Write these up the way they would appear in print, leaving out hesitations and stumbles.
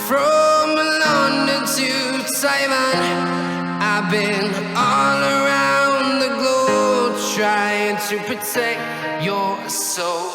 from London to Taiwan. I've been all around the globe trying to protect your soul.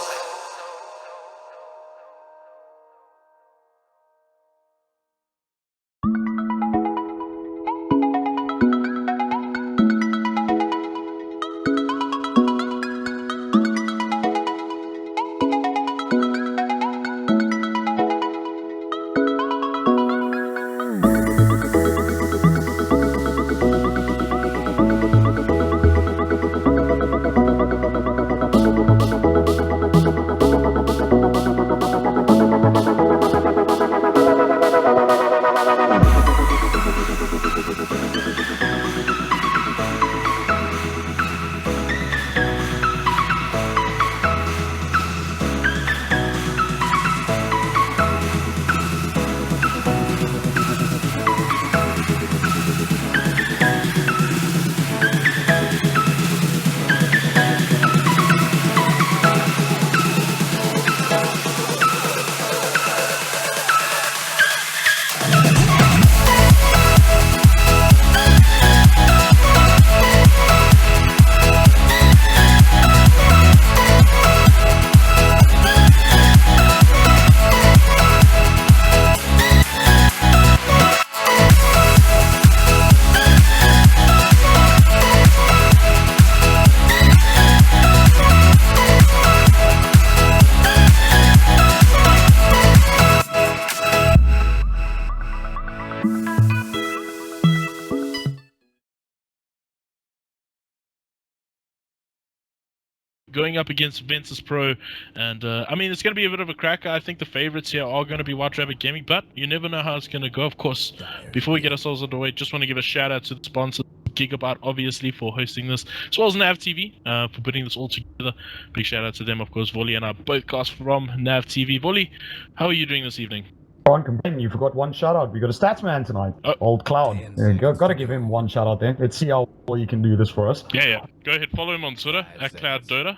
Going up against Ventus Pro, and I mean, it's going to be a bit of a cracker. I think the favorites here are going to be White Rabbit Gaming, but you never know how it's going to go. Of course, before we get ourselves out of the way, just want to give a shout out to the sponsors, Gigabyte, obviously, for hosting this, as well as nAvTV for putting this all together. Big shout out to them, of course. Volley and I both cast from nAvTV. Volley, how are you doing this evening? Can't complain. You forgot one shout out. We got a stats man tonight. Old Cloud. Got to give him one shout out there. Let's see how well you can do this for us. Yeah. Go ahead, follow him on Twitter @CloudDota,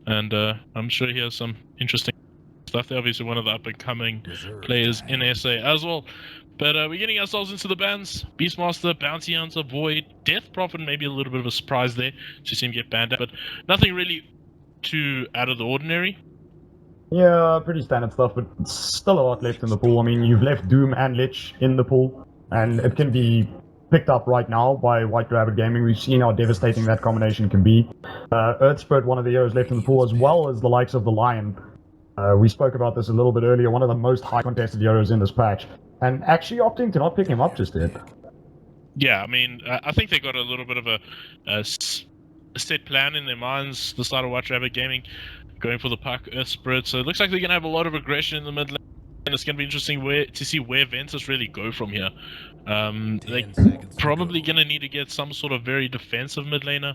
and I'm sure he has some interesting stuff. They're obviously one of the up and coming players in SA as well. But we're getting ourselves into the bans. Beastmaster, Bounty Hunter, Void, Death Prophet, maybe a little bit of a surprise there to see him get banned out, but nothing really too out of the ordinary. Yeah, pretty standard stuff, but still a lot left in the pool. I mean, you've left Doom and Lich in the pool, and it can be picked up right now by White Rabbit Gaming. We've seen how devastating that combination can be. Earth Spirit, one of the heroes left in the pool, as well as the likes of the Lion. We spoke about this a little bit earlier, one of the most high contested heroes in this patch, and actually opting to not pick him up just yet. Yeah, I mean, I think they got a little bit of a set plan in their minds, the start of White Rabbit Gaming, going for the puck, Earth Spirit, so it looks like they're going to have a lot of aggression in the mid lane, and it's going to be interesting to see where Ventus really go from here. They're probably going to need to get some sort of very defensive mid laner,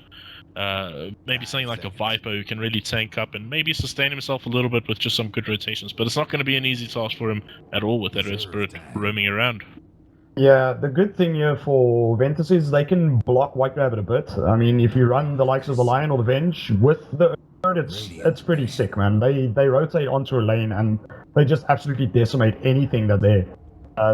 maybe something like a Viper who can really tank up and maybe sustain himself a little bit with just some good rotations, but it's not going to be an easy task for him at all with that Earth Spirit roaming around. Yeah, the good thing here for Ventus is they can block White Rabbit a bit. I mean, if you run the likes of the Lion or the Venge with the it's pretty sick, man. They rotate onto a lane and they just absolutely decimate anything that they're.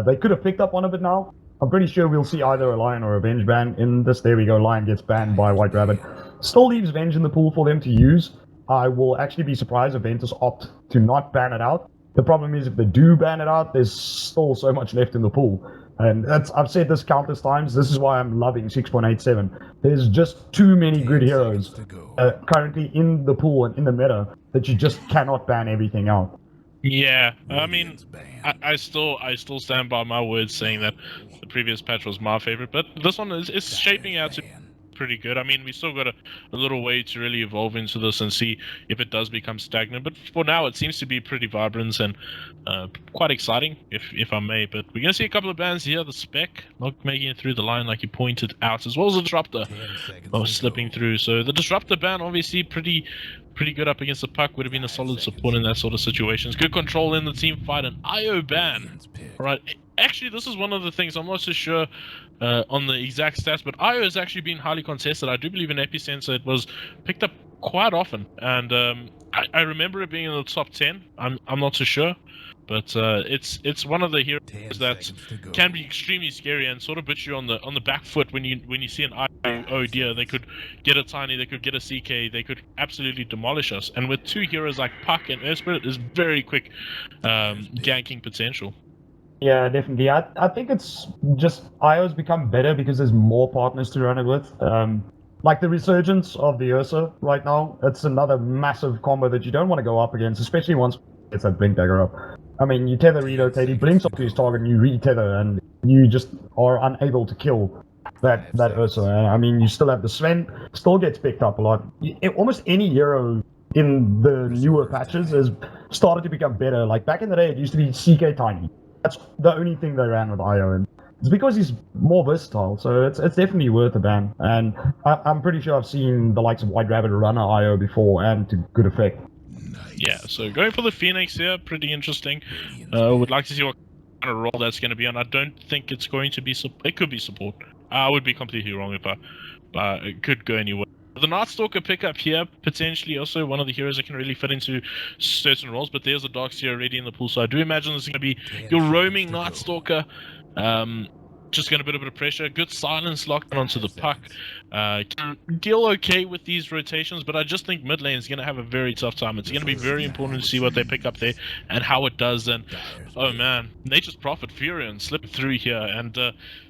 They could have picked up one of it now. I'm pretty sure we'll see either a Lion or a Venge ban in this. There we go, Lion gets banned by White Rabbit. Still leaves Venge in the pool for them to use. I will actually be surprised if Ventus opt to not ban it out. The problem is if they do ban it out, there's still so much left in the pool. And I've said this countless times, this is why I'm loving 6.87. There's just too many good heroes currently in the pool and in the meta that you just cannot ban everything out. Yeah, I mean, I still stand by my words saying that the previous patch was my favorite, but this one is shaping out to pretty good. I mean, we still got a little way to really evolve into this and see if it does become stagnant, but for now it seems to be pretty vibrant and quite exciting, if I may. But we're gonna see a couple of bans here. The Spec not making it through the line like you pointed out, as well as the Disruptor slipping through. So the Disruptor ban obviously pretty good up against the puck, would have been a solid support in that sort of situations. Good control in the team fight, an IO ban. Alright, actually this is one of the things, I'm not so sure on the exact stats, but IO has actually been highly contested. I do believe in Epicenter it was picked up quite often, and I remember it being in the top 10. I'm not so sure. But it's one of the heroes that can be extremely scary and sort of put you on the back foot when you see an IO. Oh dear, they could get a Tiny, they could get a CK, they could absolutely demolish us. And with two heroes like Puck and Earth Spirit, is very quick ganking potential. Yeah, definitely. I think it's just IO's become better because there's more partners to run it with. Like the resurgence of the Ursa right now, it's another massive combo that you don't want to go up against, especially once it's that Blink Dagger up. I mean, you tether relocate, he blinks onto his target, and you re-tether, and you just are unable to kill that Ursa. I mean, you still have the Sven, still gets picked up a lot. Almost any hero in the newer patches has started to become better. Like back in the day, it used to be CK Tiny. That's the only thing they ran with IO, and it's because he's more versatile, so it's definitely worth a ban. And I'm pretty sure I've seen the likes of White Rabbit run an IO before, and to good effect. Yeah, so going for the Phoenix here, pretty interesting. Would like to see what kind of role that's going to be on. I don't think it's going to be it could be support. I would be completely wrong if it could go anywhere. The Nightstalker pickup here, potentially also one of the heroes that can really fit into certain roles, but there's a Darkseer already in the pool, so I do imagine this is going to be your roaming Nightstalker. Just going to put a bit of pressure. Good silence locked onto the Puck. Can deal okay with these rotations, but I just think mid lane is going to have a very tough time. It's going to be very important to see what they pick up there and how it does. And oh man, Nature's Prophet Furion slipped through here, and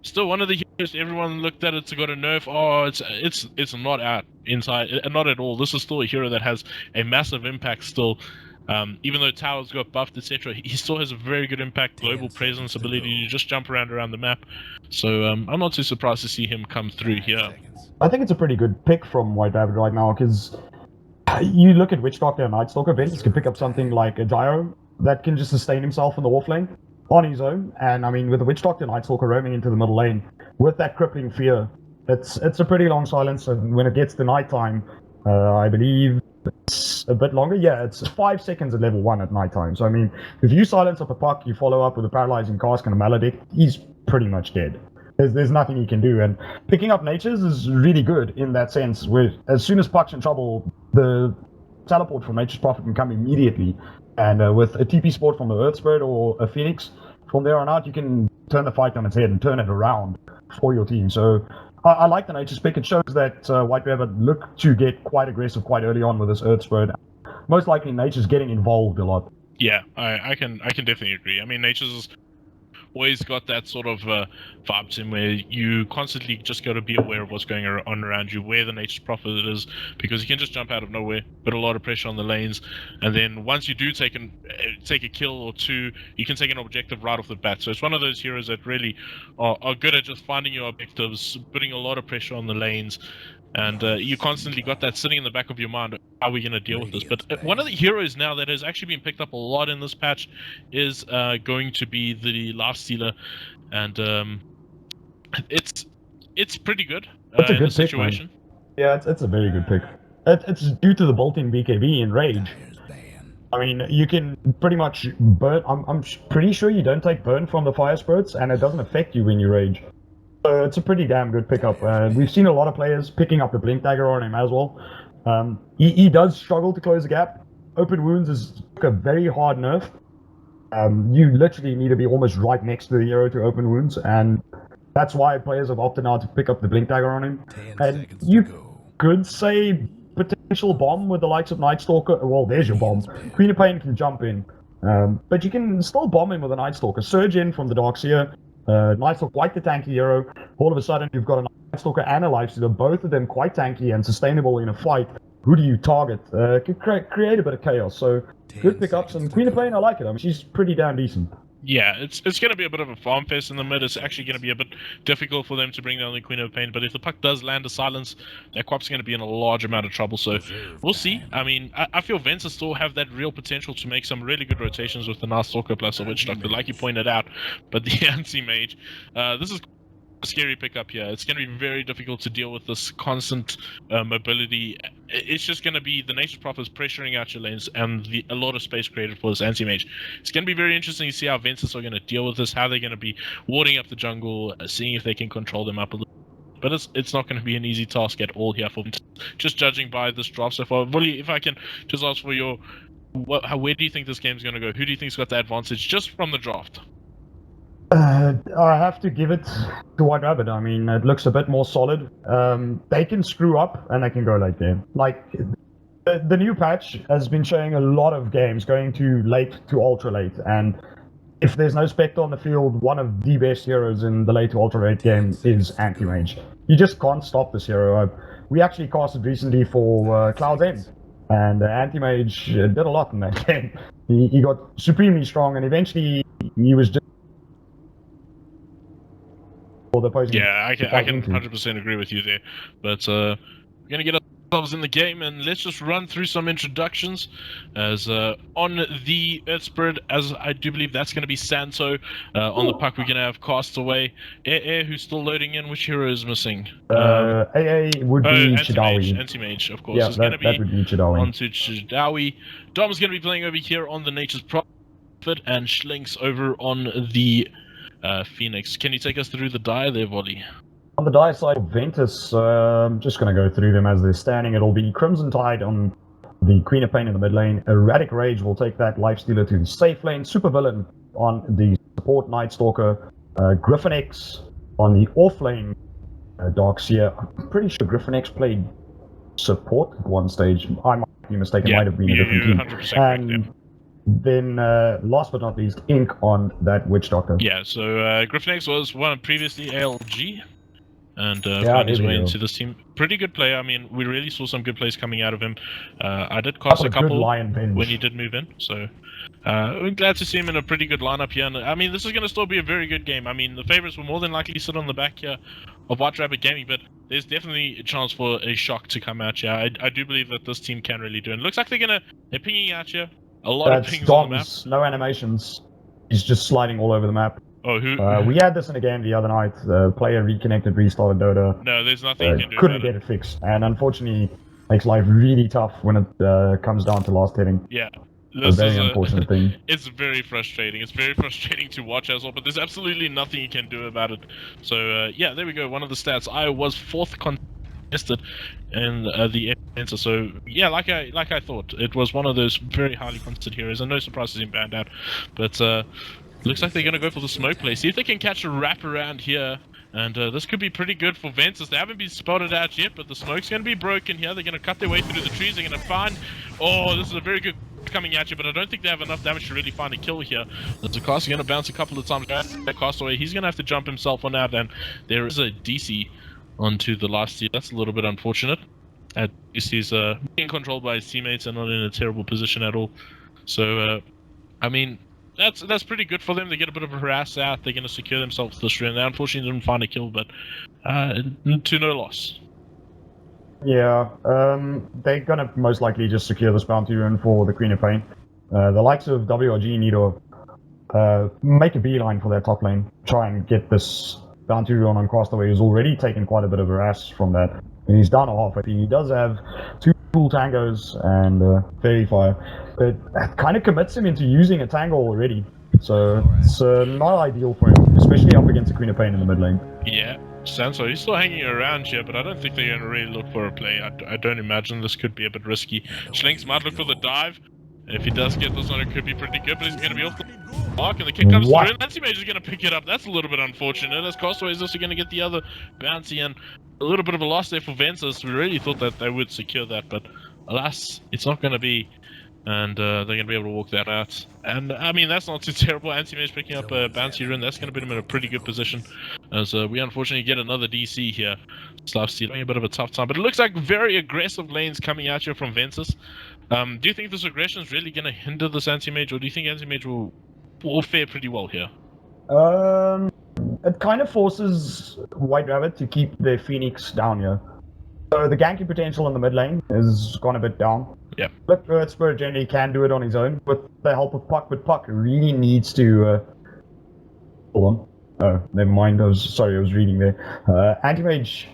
still one of the heroes everyone looked at it's got a nerf. Oh, it's not out inside, not at all. This is still a hero that has a massive impact still. Even though Towers got buffed, etc., he still has a very good impact, global presence, ability to just jump around the map. So I'm not too surprised to see him come through here. I think it's a pretty good pick from White Rabbit right now, because you look at Witch Doctor and Nightstalker, Ventus can pick up something like a Gyro that can just sustain himself in the off lane on his own. And I mean, with the Witch Doctor and Nightstalker roaming into the middle lane, with that crippling fear, it's a pretty long silence, and when it gets to nighttime, I believe it's a bit longer. Yeah, it's 5 seconds at level 1 at nighttime. So I mean, if you silence up a Puck, you follow up with a paralyzing cask and a Maledict, he's pretty much dead. There's nothing he can do, and picking up Natures is really good in that sense, where as soon as Puck's in trouble, the teleport from Nature's Prophet can come immediately, and with a TP support from the Earth Spirit or a Phoenix, from there on out you can turn the fight on its head and turn it around for your team. So I like the Nature's pick. It shows that White Rabbit look to get quite aggressive quite early on with this Earth Spirit. Most likely Nature's getting involved a lot. Yeah, I can definitely agree. I mean, Nature's is always got that sort of vibe to him where you constantly just got to be aware of what's going on around you, where the Nature's Prophet is, because you can just jump out of nowhere, put a lot of pressure on the lanes, and then once you do take a kill or two, you can take an objective right off the bat. So it's one of those heroes that really are good at just finding your objectives, putting a lot of pressure on the lanes, and you constantly got that sitting in the back of your mind, how are we going to deal with this? But one of the heroes now that has actually been picked up a lot in this patch is going to be the Lifestealer, and it's pretty good That's a in good the pick, situation. man. Yeah, it's a very good pick. It's due to the bolting BKB and Rage. I mean, you can pretty much burn. I'm pretty sure you don't take burn from the Fire Spirits, and it doesn't affect you when you Rage. So it's a pretty damn good pickup. We've seen a lot of players picking up the Blink Dagger on him as well. He does struggle to close the gap. Open Wounds is a very hard nerf. You literally need to be almost right next to the hero to open wounds, and that's why players have opted out to pick up the Blink Dagger on him. And you could say potential bomb with the likes of Nightstalker. Well, there's your bomb. Queen of Pain can jump in, but you can still bomb him with a Nightstalker. Surge in from the Darkseer. Nightstalker, quite the tanky hero. All of a sudden, you've got a Nightstalker and a Lifestealer, both of them quite tanky and sustainable in a fight. Who do you target? Could create a bit of chaos. So good pickups, and Queen of Pain, I like it. I mean, she's pretty damn decent. Yeah, it's going to be a bit of a farm fest in the mid. It's actually going to be a bit difficult for them to bring down the Queen of Pain, but if the Puck does land a silence, their Quap's going to be in a large amount of trouble, so we'll see. I mean, I feel Ventus still have that real potential to make some really good rotations with the Nightstalker plus the Witch Doctor, like you pointed out, but the Anti-Mage, this is a scary pickup here. It's going to be very difficult to deal with this constant mobility. It's just going to be the Nature's Prophet pressuring out your lanes and a lot of space created for this Anti-Mage. It's going to be very interesting to see how Ventus are going to deal with this, how they're going to be warding up the jungle, seeing if they can control them up a little. But it's not going to be an easy task at all here for them, just judging by this draft so far. Wooly, if I can just ask for your where do you think this game's going to go? Who do you think's got the advantage just from the draft? I have to give it to White Rabbit. I mean, it looks a bit more solid. They can screw up and they can go late game. Like, the new patch has been showing a lot of games going to late to ultra late, and if there's no Spectre on the field, one of the best heroes in the late to ultra late game is Anti-Mage. You just can't stop this hero. We actually casted recently for Cloud's End, and Anti-Mage did a lot in that game. He got supremely strong, and eventually he was just the opposing. Yeah, I can 100% agree with you there. But we're gonna get ourselves in the game, and let's just run through some introductions. As on the Earth Spirit, as I do believe that's going to be Santo. On the puck, we're gonna have Castaway, Air, who's still loading in. Which hero is missing? AA would be Chidawi. Anti-Mage, of course. Yeah, is that going to would be Chidawi. onto Chidawi. Dom's going to be playing over here on the Nature's Prophet, and Schlink's over on the Phoenix. Can you take us through the die there, Volley? On the die side, Ventus, I'm just going to go through them as they're standing. It'll be Crimson Tide on the Queen of Pain in the mid lane. Erratic Rage will take that Lifestealer to the safe lane. Supervillain on the support Night Stalker. Griffin X on the off lane Darkseer. I'm pretty sure Griffin X played support at one stage. I might be mistaken, might have been a different team. 100% And then, last but not least, Ink on that Witch Doctor. Yeah, so Griffin X was one previously ALG, and found his way into this team. Pretty good player. I mean, we really saw some good plays coming out of him. I did cast a couple when he did move in, so we're glad to see him in a pretty good lineup here. And I mean, this is going to still be a very good game. I mean, the favorites will more than likely sit on the back here of White Rabbit Gaming, but there's definitely a chance for a shock to come out here. I do believe that this team can really do it. It looks like they're pinging out here. A lot of pings on the map. No animations. He's just sliding all over the map. Oh, who? We had this in a game the other night. The player reconnected, restarted Dota. No, there's nothing you can do. Couldn't get it fixed, and unfortunately, makes life really tough when it comes down to last hitting. Yeah. This is a very unfortunate thing. It's very frustrating. It's very frustrating to watch as well, but there's absolutely nothing you can do about it. So, yeah, there we go. One of the stats. I was 4th contested in the Ventus. So, yeah, like I thought, it was one of those very highly contested heroes, and no surprises in banned out. But looks like they're going to go for the smoke play. See if they can catch a wrap around here. And this could be pretty good for Ventus. They haven't been spotted out yet, but the smoke's going to be broken here. They're going to cut their way through the trees. They're going to find... Oh, this is a very good coming at you, but I don't think they have enough damage to really find a kill here. The Zakasa going to bounce a couple of times. Castaway, he's going to have to jump himself on out, and there is a DC onto the last year. That's a little bit unfortunate. DC's being controlled by his teammates and not in a terrible position at all. So, I mean... That's pretty good for them. They get a bit of a harass out. They're going to secure themselves this round. They unfortunately didn't find a kill, but to no loss. Yeah, they're going to most likely just secure this bounty run for the Queen of Pain. The likes of WRG need to make a beeline for their top lane. Try and get this bounty run on Castaway, who's already taken quite a bit of a harass from that. And he's down a half. He does have 2 full tangos and fairy fire. But it kind of commits him into using a tango already. So it's not ideal for him, especially up against the Queen of Pain in the mid lane. Yeah, Sanso, he's still hanging around here, but I don't think they're going to really look for a play. I don't imagine this could be a bit risky. Schlinks might look for the dive. If he does get this one, it could be pretty good, but he's going to be off the mark, and the kick comes through, and Anti-Mage is going to pick it up. That's a little bit unfortunate, as Castaway is also going to get the other bouncy, and a little bit of a loss there for Ventus. We really thought that they would secure that, but alas, it's not going to be. And they're going to be able to walk that out. And, I mean, that's not too terrible. Anti-Mage picking up a bouncy run. That's going to put him in a pretty good position. As we unfortunately get another DC here. Lifestealer having a bit of a tough time. But it looks like very aggressive lanes coming out here from Ventus. Do you think this aggression is really going to hinder this Anti-Mage? Or do you think Anti-Mage will fare pretty well here? It kind of forces White Rabbit to keep their Phoenix down here. So the ganking potential in the mid lane is gone a bit down. Yeah. But Earth Spirit generally can do it on his own with the help of Puck, but Puck really needs to... Hold on. Oh, never mind. I was reading there. Anti-Mage...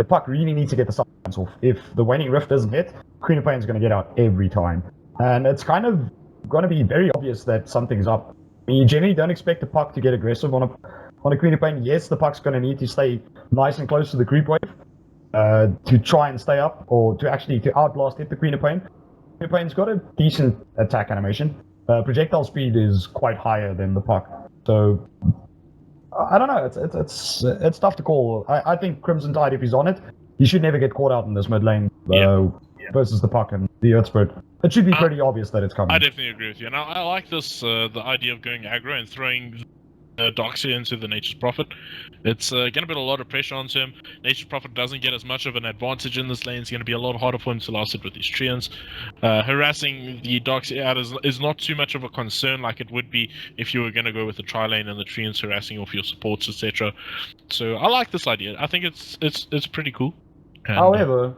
Puck really needs to get the silence off. If the Waning Rift doesn't hit, Queen of Pain is going to get out every time. And it's kind of going to be very obvious that something's up. I mean, you generally don't expect the Puck to get aggressive on a Queen of Pain. Yes, the Puck's going to need to stay nice and close to the creep wave. To try and stay up, or to outlast hit the Queen of Pain. Pain's got a decent attack animation. Projectile speed is quite higher than the puck. So I don't know. It's tough to call. I think Crimson Tide, if he's on it, he should never get caught out in this mid lane versus the puck and the Earth Spirit. It should be pretty obvious that it's coming. I definitely agree with you. And I like this, the idea of going aggro and throwing Doxia into the Nature's Prophet. It's going to put a lot of pressure onto him. Nature's Prophet doesn't get as much of an advantage in this lane. It's going to be a lot harder for him to last it with his treants. Harassing the Doxia out is not too much of a concern like it would be if you were going to go with the tri lane and the treants harassing off your supports, etc. So I like this idea. I think it's pretty cool. And, however,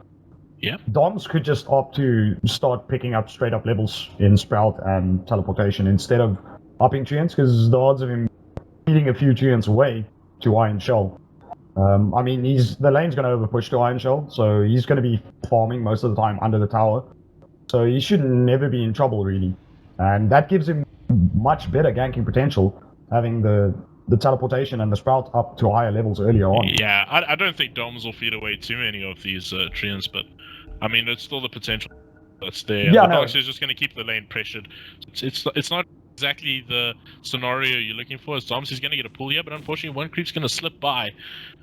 yeah, Doms could just opt to start picking up straight up levels in Sprout and Teleportation instead of upping treants, because the odds of him feeding a few treants away to Iron Shell. I mean, the lane's going to overpush to Iron Shell, so he's going to be farming most of the time under the tower. So he should never be in trouble, really. And that gives him much better ganking potential, having the teleportation and the Sprout up to higher levels earlier on. Yeah, I don't think Doms will feed away too many of these treants, but I mean, it's still the potential that's there. Yeah, the no. Dox is just going to keep the lane pressured. It's not exactly the scenario you're looking for. As Doms, he's going to get a pull here, but unfortunately one creep's going to slip by,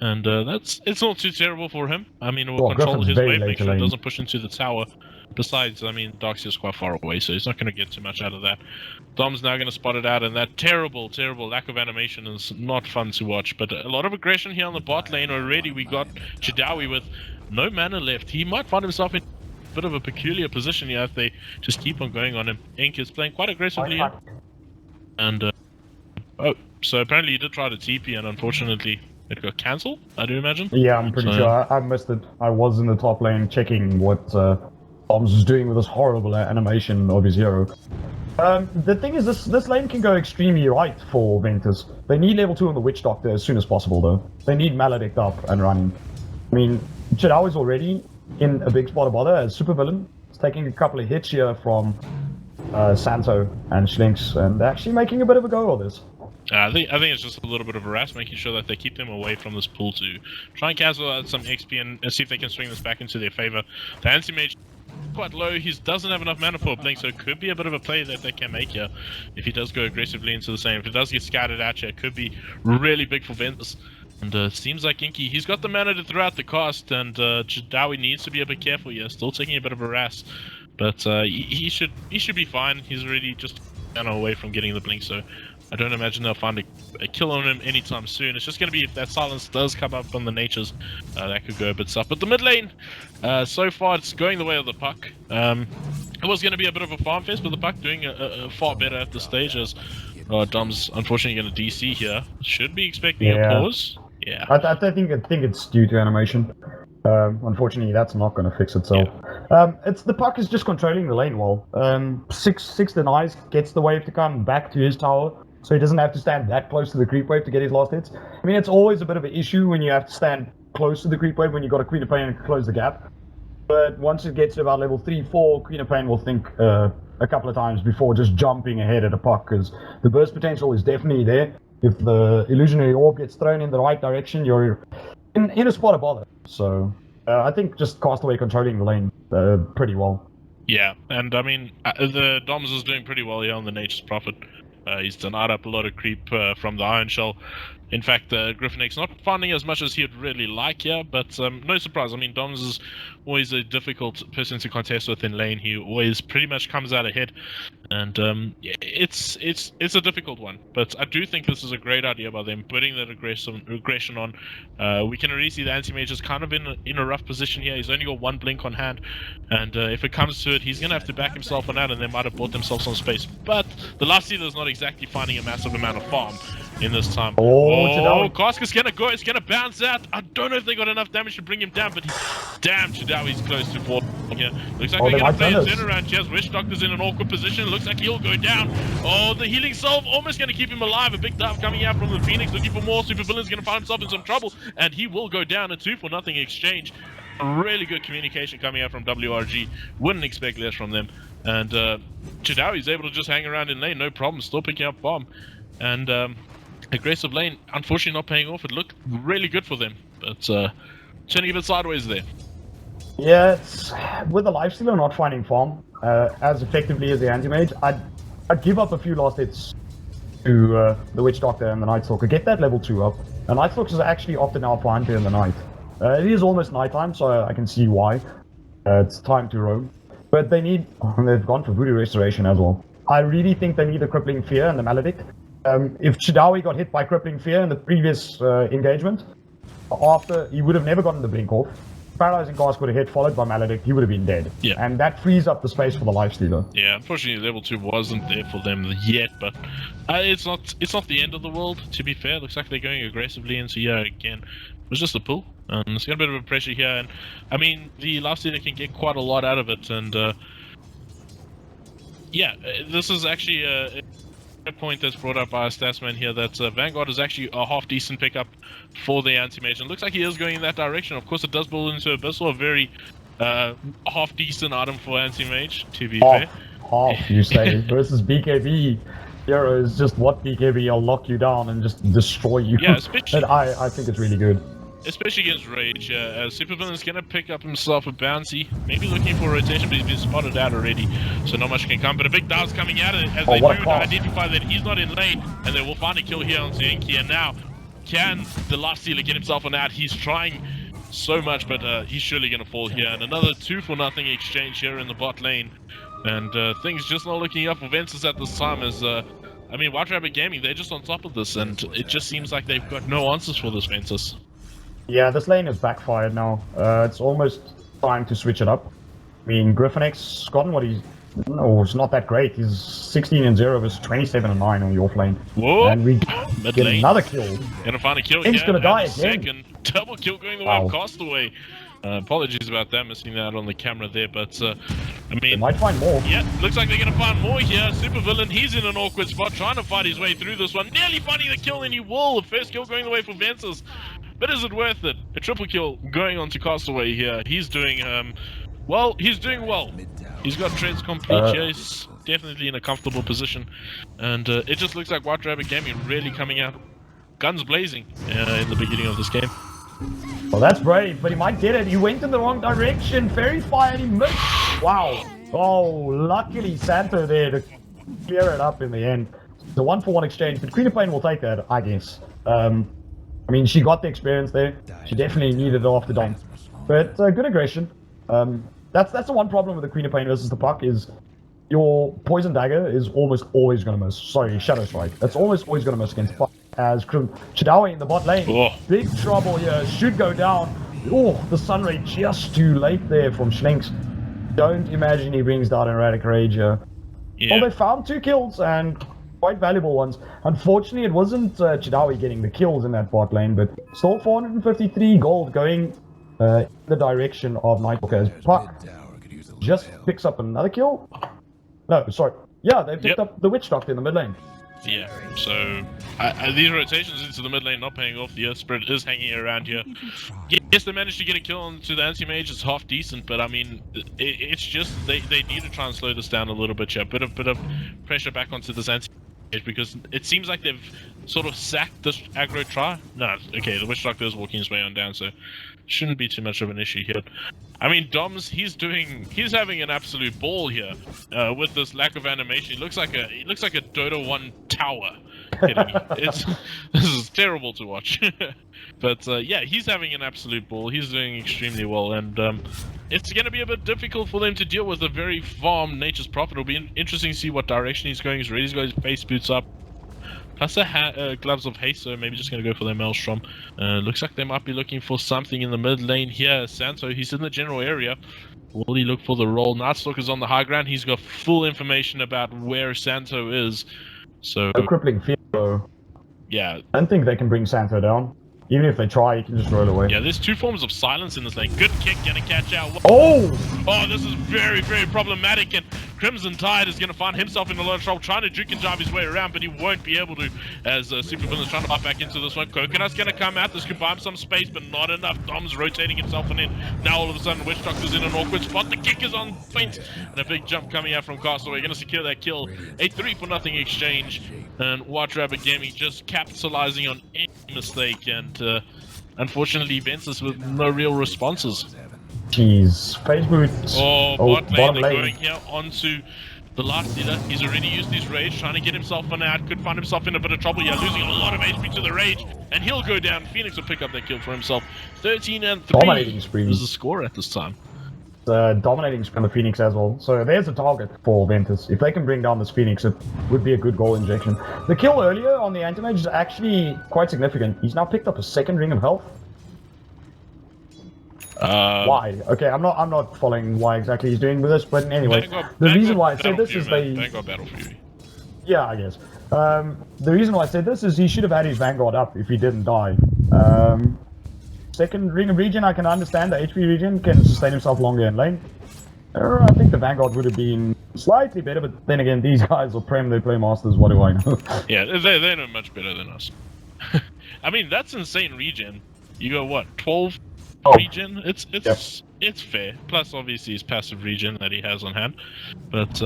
and it's not too terrible for him. I mean, we'll control his wave, make sure it doesn't push into the tower. Besides, I mean, Dox is quite far away, so he's not going to get too much out of that. Dom's now going to spot it out, and that terrible lack of animation is not fun to watch. But a lot of aggression here on the bot lane already. We got Chidawi with no mana left. He might find himself in a bit of a peculiar position here if they just keep on going on him. Ink is playing quite aggressively here. And, oh, so apparently he did try to TP, and unfortunately it got cancelled, I do imagine. Yeah, I'm pretty sure. I missed it. I was in the top lane checking what Doms was doing with this horrible animation of his hero. The thing is, this lane can go extremely right for Ventus. They need level 2 on the Witch Doctor as soon as possible, though. They need Maledict up and running. I mean, Chidawi's already in a big spot of bother as supervillain. He's taking a couple of hits here from Santo and Schlinks, and actually making a bit of a go of this. I think it's just a little bit of a harass, making sure that they keep them away from this pool to try and cancel out some XP and see if they can swing this back into their favor. The anti-mage quite low. He doesn't have enough mana for a blink, so it could be a bit of a play that they can make here if he does go aggressively into the same. If it does get scattered out here, it could be really big for Ventus. And seems like Inky, he's got the mana to throw out the cost, and Chidawi needs to be a bit careful here. Still taking a bit of a harass, but he should be fine. He's already just away from getting the blink, so I don't imagine they'll find a kill on him anytime soon. It's just going to be if that silence does come up on the natures, that could go a bit soft. But the mid lane, so far it's going the way of the puck. It was going to be a bit of a farm fest, but the puck doing far better at this stage as Dom's unfortunately going to DC here. Should be expecting a pause. Yeah. I think it's due to animation. Unfortunately, that's not going to fix itself. It's the puck is just controlling the lane well. Six denies, gets the wave to come back to his tower, so he doesn't have to stand that close to the creep wave to get his last hits. I mean, it's always a bit of an issue when you have to stand close to the creep wave when you've got a Queen of Pain and close the gap. But once it gets to about level 3-4, Queen of Pain will think a couple of times before just jumping ahead at a puck, because the burst potential is definitely there. If the illusionary orb gets thrown in the right direction, you're in a spot of bother. So I think just Castaway controlling the lane pretty well. Yeah, and I mean, the Doms is doing pretty well here on the Nature's Prophet. He's denied up a lot of creep from the Iron Shell. In fact, Griffinix not finding as much as he'd really like here, but no surprise. I mean, Doms is always a difficult person to contest with in lane. He always pretty much comes out ahead, and it's a difficult one. But I do think this is a great idea by them putting that aggression on. We can already see the anti-mage is kind of in a rough position here. He's only got one blink on hand, and if it comes to it, he's going to have to back himself on that, and they might have bought themselves some space. But the last sealer is not exactly finding a massive amount of farm in this time. Oh, Koska's gonna go, it's gonna bounce out. I don't know if they got enough damage to bring him down, but damn, Chidawi's close to 4 here. Looks like they're gonna play a turnaround. Cheers, Witch Doctor's in an awkward position. Looks like he'll go down. Oh, the healing salve almost gonna keep him alive. A big dive coming out from the Phoenix, looking for more. Supervillain's gonna find himself in some trouble, and he will go down. A 2-for-0 exchange. Really good communication coming out from WRG. Wouldn't expect less from them. And Chidawi's able to just hang around in lane, no problem. Still picking up bomb. And aggressive lane, unfortunately not paying off. It looked really good for them, but turning a bit sideways there. Yeah, it's with the lifestealer not finding farm. as effectively as the anti-mage, I'd give up a few last hits to the Witch Doctor and the Night Stalker. Get that level 2 up. The Night Stalker is actually opted now for Hunter in the night. It is almost nighttime, so I can see why. It's time to roam. But they need... they've gone for Voodoo Restoration as well. I really think they need the Crippling Fear and the Maledict. If Chidawi got hit by Crippling Fear in the previous engagement, after, he would have never gotten the Blink off. Paralyzing Cask would have hit, followed by Maledict, he would have been dead. Yeah. And that frees up the space for the Lifestealer. Yeah, unfortunately level 2 wasn't there for them yet, but it's not the end of the world, to be fair. Looks like they're going aggressively into here again. It was just a pull. It's got a bit of a pressure here, and I mean, the Lifestealer can get quite a lot out of it, and yeah, this is actually a point that's brought up by a statsman here, that Vanguard is actually a half-decent pickup for the anti-mage. And it looks like he is going in that direction. Of course, it does build into Abyssal, a very half-decent item for anti-mage, to be fair. Half, you say, versus BKB. Hero is just what BKB will lock you down and just destroy you. Yeah, especially... I think it's really good. Especially against Rage, Supervillain is going to pick up himself a bouncy, maybe looking for a rotation, but he's been spotted out already, so not much can come. But a big dive's coming out as they do identify that he's not in lane, and they will find a kill here onto Inky. And now, can the Lifestealer get himself an out? He's trying so much, but he's surely going to fall here. And another 2-for-0 exchange here in the bot lane, and things just not looking up for Ventus at this time. As I mean, White Rabbit Gaming, they're just on top of this, and it just seems like they've got no answers for this Ventus. Yeah, this lane is backfired now. It's almost time to switch it up. I mean, Griffinx gotten what he's... No, it's not that great. He's 16-0 versus 27-9 on the offlane. Whoa! And we get another kill. Gonna find a kill He's gonna die again. Second double kill going the way of Castaway. Apologies about that, missing that on the camera there, but I mean... They might find more. Yeah, looks like they're gonna find more here. Supervillain, he's in an awkward spot, trying to fight his way through this one. Nearly finding the kill, and he will. The first kill going the way for Ventus. But is it worth it? A triple kill going on to Castaway here. He's doing, well, he's doing well. He's got treads complete here. He's definitely in a comfortable position. And it just looks like White Rabbit Gaming really coming out guns blazing in the beginning of this game. Well, that's brave, but he might get it. He went in the wrong direction. Fairy Fire, and he missed. Wow. Oh, luckily Santo there to clear it up in the end. The 1-for-1 exchange, but Queen of Pain will take that, I guess. I mean, she got the experience there. She definitely needed it after Dom. But good aggression. That's the one problem with the Queen of Pain versus the Puck is your Poison Dagger is almost always going to miss. Sorry, Shadow Strike. That's almost always going to miss against Puck. As Chidawi in the bot lane. Big trouble here. Should go down. Oh, the Sunray just too late there from Schlinks. Don't imagine he brings down Erratic Rage here. Yeah. Well, they found 2 kills and quite valuable ones. Unfortunately, it wasn't Chidawi getting the kills in that bot lane, but still 453 gold going in the direction of Nightwalker as Puck just picks up another kill. No, sorry. Yeah, they picked up the Witch Doctor in the mid lane. Yeah, so these rotations into the mid lane not paying off. The Earth Spirit is hanging around here. Yes, they managed to get a kill onto the anti-mage. It's half decent, but I mean, it's just they need to try and slow this down a little bit here. Bit of pressure back onto this anti-mage because it seems like they've sort of sacked this aggro try. No, okay, the Witch Doctor is walking his way on down, so shouldn't be too much of an issue here. I mean, Dom's he's having an absolute ball here with this lack of animation. He looks like a Dota 1 tower. This is terrible to watch. But yeah, he's having an absolute ball. He's doing extremely well, and it's going to be a bit difficult for them to deal with a very farm Nature's Prophet. It'll be interesting to see what direction he's going. He's already got his face boots up. Plus the gloves of haste, so maybe just going to go for their Maelstrom. Looks like they might be looking for something in the mid lane here. Santo, he's in the general area. Will he look for the roll? Nightstalker's on the high ground. He's got full information about where Santo is. So no crippling fear, though. Yeah. I don't think they can bring Santo down. Even if they try, you can just roll away. Yeah, there's 2 forms of silence in this lane. Good kick, gonna catch out. Oh! Oh, this is very, very problematic, and Crimson Tide is gonna find himself in a lot of trouble, trying to juke and jive his way around, but he won't be able to, as Supervillain's trying to fight back into this one. Coconut's gonna come out. This could buy him some space, but not enough. Dom's rotating himself in. Now all of a sudden, Witch Doctor's in an awkward spot. The kick is on feint, and a big jump coming out from Castaway. Gonna secure that kill. A 3-for-0 exchange, and White Rabbit Gaming just capitalizing on any mistake, and unfortunately, Ventus with no real responses. Jeez, phase boot. Bot lane, bottom they're lane. going here onto the last dealer. He's already used his rage, trying to get himself on out. Could find himself in a bit of trouble here, losing a lot of HP to the rage, and he'll go down. Phoenix will pick up that kill for himself. 13 and 3 Dominating spree. is the score at this time. Dominating spree on the Phoenix as well. So there's a target for Ventus. If they can bring down this Phoenix, it would be a good goal injection. The kill earlier on the anti-mage is actually quite significant. He's now picked up a second ring of health. Why? Okay, I'm not following why exactly he's doing with this, but anyway, the reason why I said this is Thank God Battle Fury. Yeah, I guess. The reason why I said this is he should have had his Vanguard up if he didn't die. Second ring of regen, I can understand the HP regen can sustain himself longer in lane. I think the Vanguard would have been slightly better, but then again, these guys are Prem, they play Masters, what do I know? Yeah, they know much better than us. I mean, that's insane regen. You go what, 12 regen? It's fair. Plus, obviously, his passive regen that he has on hand. But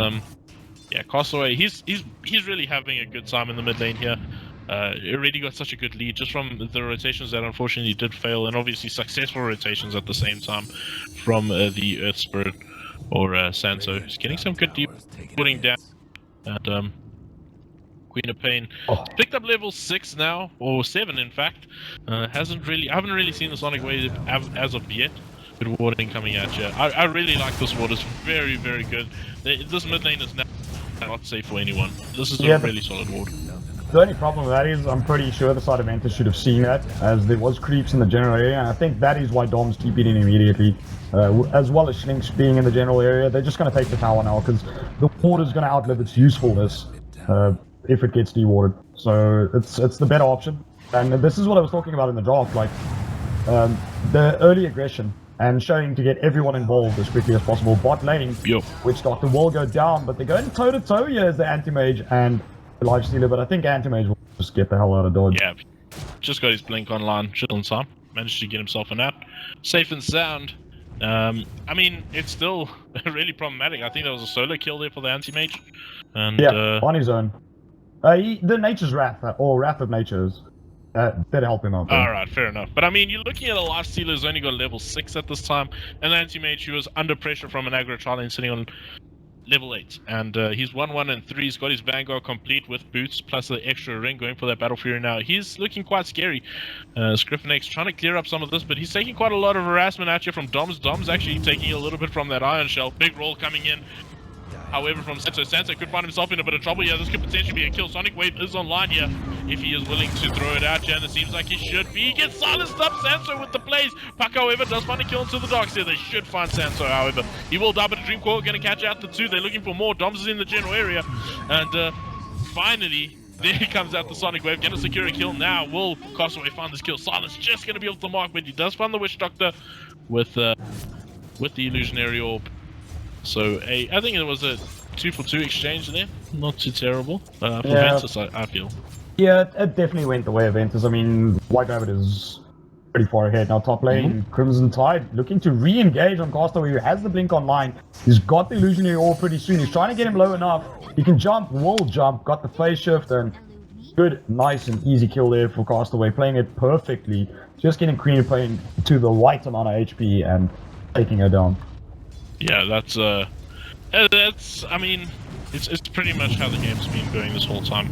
yeah, Castaway, he's really having a good time in the mid lane here. He already got such a good lead just from the rotations that unfortunately did fail, and obviously successful rotations at the same time from the Earth Spirit or Santo. He's getting some good deep putting down. And Queen of Pain picked up level 6 now, or 7 in fact. I haven't really seen the Sonic Wave as of yet. Good warding coming at you. I really like this ward. It's very, very good. This mid lane is now not safe for anyone. This is a really solid ward. The only problem with that is I'm pretty sure the side of Ventus should have seen that, as there was creeps in the general area, and I think that is why Dom's TP'd in immediately. As well as Schlinks being in the general area, they're just going to take the tower now, because the ward is going to outlive its usefulness if it gets dewarded. So it's the better option. And this is what I was talking about in the draft, like the early aggression and showing to get everyone involved as quickly as possible. Bot lane, Witch Doctor will go down, but they're going toe-to-toe here as the Anti-Mage and the Lifestealer, but I think Anti-Mage will just get the hell out of dodge. Yeah, just got his blink online, just on time. Managed to get himself an out. Safe and sound. I mean, it's still really problematic. I think there was a solo kill there for the Anti-Mage. And, yeah, on his own. The Nature's Wrath, or Wrath of Nature's. That'd help him out. Alright, fair enough. But I mean, you're looking at a Lifestealer who's only got level 6 at this time, and the Anti-Mage who was under pressure from an aggro trial and sitting on level 8. And he's 1-1 and 3. He's got his Vanguard complete with boots, plus the extra ring going for that Battle Fury now. He's looking quite scary. Scrifnex trying to clear up some of this, but he's taking quite a lot of harassment out here from Doms. Doms actually taking a little bit from that Iron Shell. Big roll coming in. However, from Santo, Santo could find himself in a bit of trouble here. This could potentially be a kill. Sonic Wave is online here if he is willing to throw it out here, and it seems like he should be. He gets silenced up, Santo with the plays. Puck, however, does find a kill into the docks here. They should find Santo, however. He will die, but a Dream Core going to catch out the 2. They're looking for more. Doms is in the general area, and finally, there he comes out the Sonic Wave. Gonna secure a kill now. Will Castaway find this kill? Silence just going to be able to mark, but he does find the Witch Doctor with the Illusionary Orb. So I think it was a 2-for-2 exchange there. Not too terrible for Ventus, I feel. Yeah, it definitely went the way of Ventus. I mean, White Rabbit is pretty far ahead now. Top lane, Crimson Tide looking to re-engage on Castaway, who has the blink online. He's got the Illusionary Orb pretty soon. He's trying to get him low enough. He can jump, will jump, got the phase shift, and good, nice and easy kill there for Castaway. Playing it perfectly. Just getting Queen of Pain to the right amount of HP and taking her down. Yeah, that's I mean, it's pretty much how the game's been going this whole time.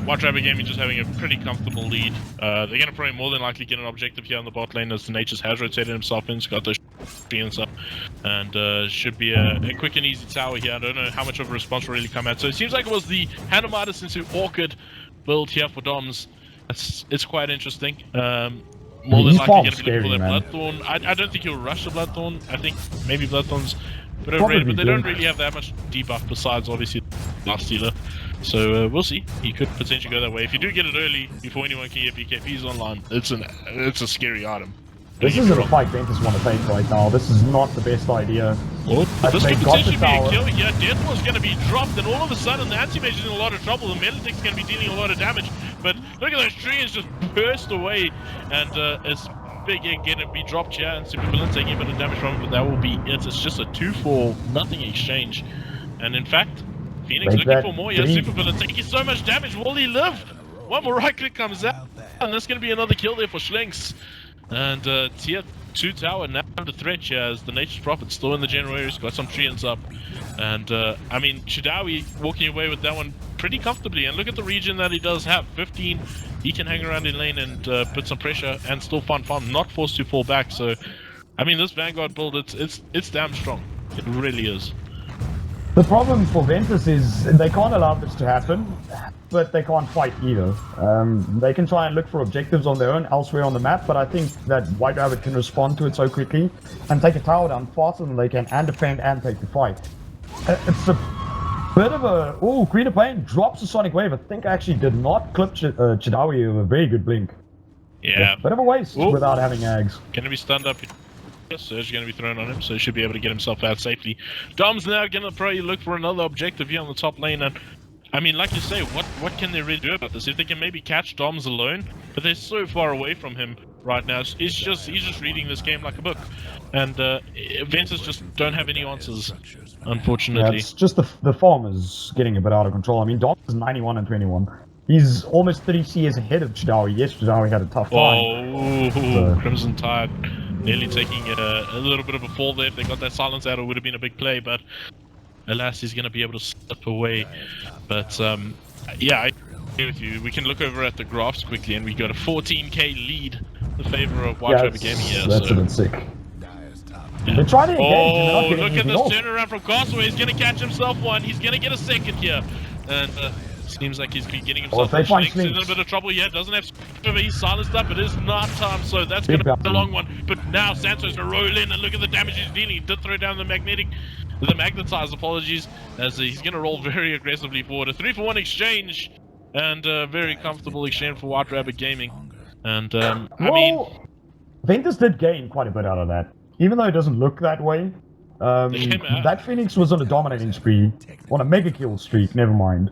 White Rabbit Gaming just having a pretty comfortable lead. They're gonna probably more than likely get an objective here on the bot lane as the Nature's has rotated himself in. He's got those and stuff, and should be a quick and easy tower here. I don't know how much of a response will really come out. So it seems like it was the Hanamatis into Orchid build here for Doms. It's quite interesting. More than likely going to be looking for their Bloodthorn. I don't think he'll rush the Bloodthorn. I think maybe Bloodthorn's a bit overrated, but they don't really have that much debuff besides obviously Lifestealer. So we'll see. He could potentially go that way. If you do get it early, before anyone can get BKBs online, it's a scary item. This isn't a fight Ventus want to take right now. This is not the best idea. Well, this could potentially be a kill here. Death was going to be dropped, and all of a sudden the Anti-Mage is in a lot of trouble. The Melodic's going to be dealing a lot of damage. But look at those trees just burst away, and it's Big Egg going to be dropped here, and Supervillain taking a bit of damage from it, but that will be it. It's just a 2-for-nothing exchange. And in fact, Phoenix looking for more. Yeah, Supervillain taking so much damage. Will he live? One more right click comes out, and that's going to be another kill there for Schlinks. And tier 2 tower now under threat here as the Nature's Prophet still in the generators, got some treants up. And, I mean, Shidawi walking away with that one pretty comfortably. And look at the region that he does have, 15. He can hang around in lane and put some pressure and still find farm, not forced to fall back. So, I mean, this Vanguard build, it's damn strong. It really is. The problem for Ventus is they can't allow this to happen, but they can't fight either. They can try and look for objectives on their own elsewhere on the map, but I think that White Rabbit can respond to it so quickly and take a tower down faster than they can and defend and take the fight. It's a bit of a... Oh, Queen of Pain drops a Sonic Wave. I think actually did not clip Chidawi with a very good blink. Yeah. Bit of a waste without having Ags. Gonna be stunned up. Surge going to be thrown on him, so he should be able to get himself out safely. Dom's now going to probably look for another objective here on the top lane, and I mean, like you say, what can they really do about this? If they can maybe catch Dom's alone, but they're so far away from him right now. He's just reading this game like a book, and Ventus just don't have any answers, unfortunately. Yeah, it's just the farm is getting a bit out of control. I mean, Dom is 91 and 21. He's almost 30 CS ahead of Chidawi. Yes, Chidawi had a tough time. Oh, Crimson Tide nearly taking a little bit of a fall there. If they got that silence out, it would have been a big play, but alas, he's going to be able to slip away. But yeah, I agree with you. We can look over at the graphs quickly, and we got a 14k lead in favor of White Rabbit Gaming here. That's a bit sick. Yeah. They're trying to engage, oh, and look at this turnaround from Castaway. He's going to catch himself one. He's going to get a second here. And seems like he's getting himself in a little bit of trouble here. Doesn't have he's silenced up. It is not time, so that's going to be a long one. But now Santos to roll in and look at the damage he's dealing. He did throw down the magnetized, apologies, as he's going to roll very aggressively forward. A 3-for-1 exchange, and a very comfortable exchange for White Rabbit Gaming. And I mean, Ventus did gain quite a bit out of that, even though it doesn't look that way. That Phoenix was on a dominating spree, on a mega kill streak. Never mind.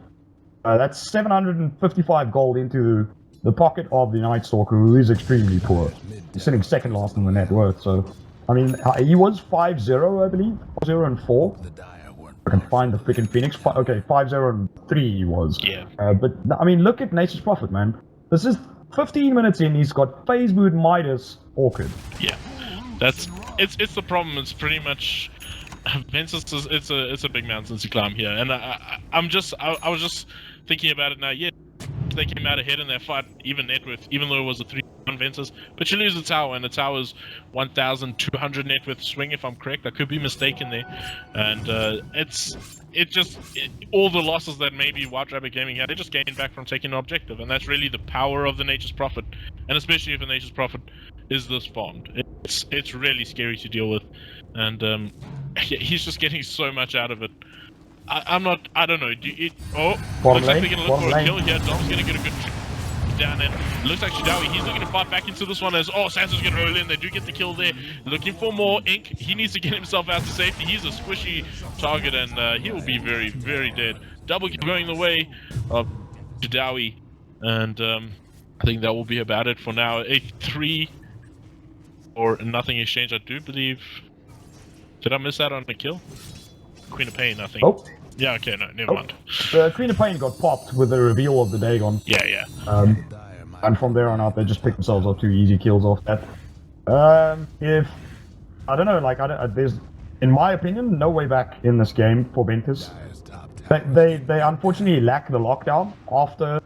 That's 755 gold into the pocket of the Night Stalker, who is extremely poor. He's sitting second last in the net worth, so... I mean, he was 5-0, I believe. 5-0 and 4. I can find the freaking Phoenix. Okay, 5-0 and 3 he was. Yeah. But, I mean, look at Nature's Prophet, man. This is 15 minutes in, he's got Phase Boot, Midas, Orchid. Yeah. It's the problem, it's pretty much... Ventus is, it's a big mountain to climb here, and I was just thinking about it now. Yeah, they came out ahead in their fight, even net worth, even though it was a 3-1 Ventus. But you lose the tower, and the tower's 1,200 net worth swing, if I'm correct. I could be mistaken there, and all the losses that maybe White Rabbit Gaming had, they just gained back from taking an objective, and that's really the power of the Nature's Prophet, and especially if the Nature's Prophet is this farmed. It's really scary to deal with, and he's just getting so much out of it. I don't know. Looks like they're gonna look for a kill here. Dom's gonna get a good down, and it looks like Shidawi, he's looking to fight back into this one as Santos gonna roll in. They do get the kill there. Looking for more ink. He needs to get himself out to safety. He's a squishy target, and he will be very, very dead. Double kill going the way of Shidawi, and I think that will be about it for now. A 3 or nothing exchange, I do believe. Did I miss out on a kill? Queen of Pain, I think. Oh. Yeah, okay, no, never mind. The Queen of Pain got popped with the reveal of the Dagon. Yeah. And from there on out, they just picked themselves up 2 easy kills off that. I don't know, like, there's, in my opinion, no way back in this game for Ventus. They unfortunately lack the lockdown after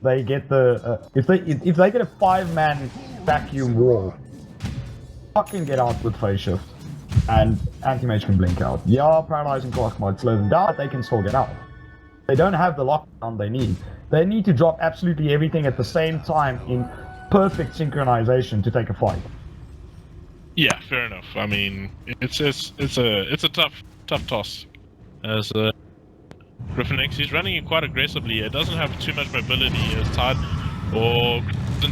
they get the, if they get a 5-man vacuum wall, fucking get out with phase shift. And anti-mage can blink out. Yeah, paralyzing clock might slow them down, but they can still get out. They don't have the lockdown they need. They need to drop absolutely everything at the same time in perfect synchronization to take a fight. Yeah, fair enough. I mean, it's a tough toss. As Griffin X, he's running it quite aggressively. It doesn't have too much mobility as Tide or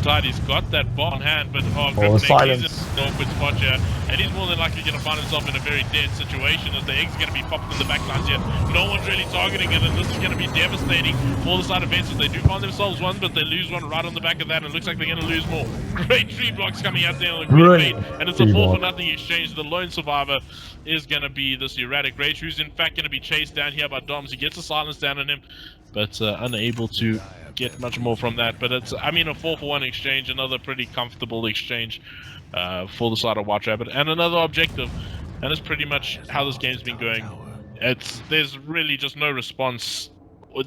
Tide. He's got that ball in hand, but Griffin X, he's in an awkward spot here, and he's more than likely going to find himself in a very dead situation as the egg's going to be popped in the backlines here. No one's really targeting it, and this is going to be devastating for the side of Ventus. They do find themselves one, but they lose one right on the back of that, and it looks like they're going to lose more. Great tree blocks coming out there on the green paint, and it's a 4-for-nothing exchange. The lone survivor is going to be this erratic Rage, who's in fact going to be chased down here by Doms. He gets a silence down on him, but unable to get much more from that. But it's, I mean, a 4-for-1 exchange, another pretty comfortable exchange for the side of White Rabbit, and another objective. And it's pretty much how this game's been going. There's really just no response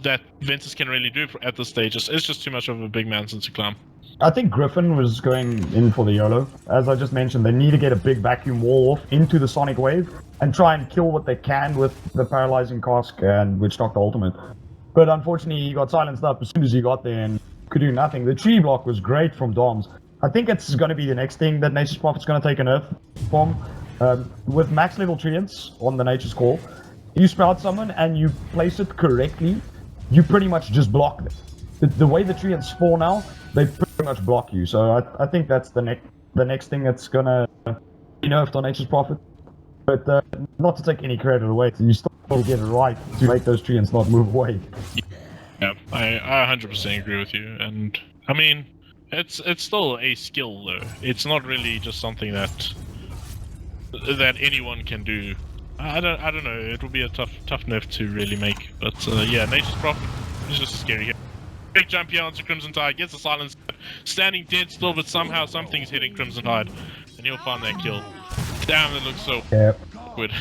that Ventus can really do at this stage. It's just too much of a big mountain to climb. I think Griffin was going in for the YOLO. As I just mentioned, they need to get a big vacuum wall off into the Sonic Wave and try and kill what they can with the Paralyzing Cask and Witch Doctor Ultimate. But unfortunately, he got silenced up as soon as he got there and could do nothing. The tree block was great from Doms. I think it's going to be the next thing that Nature's Prophet's going to take an Earth from. With max level treants on the Nature's Call, you sprout someone and you place it correctly, you pretty much just block them. The way the treants spawn now, they pretty much block you. So I think that's the next thing that's gonna be nerfed on Nature's Prophet. But not to take any credit away, you still got to get it right to make those treants not move away. Yeah, I 100% agree with you. And I mean, it's still a skill though. It's not really just something that anyone can do. I don't know. It will be a tough nerf to really make. But yeah, Nature's Prophet is just scary here. Big jump here onto Crimson Tide, gets the silence, standing dead still, but somehow something's hitting Crimson Tide, and he'll find that kill. Damn, it looks so awkward.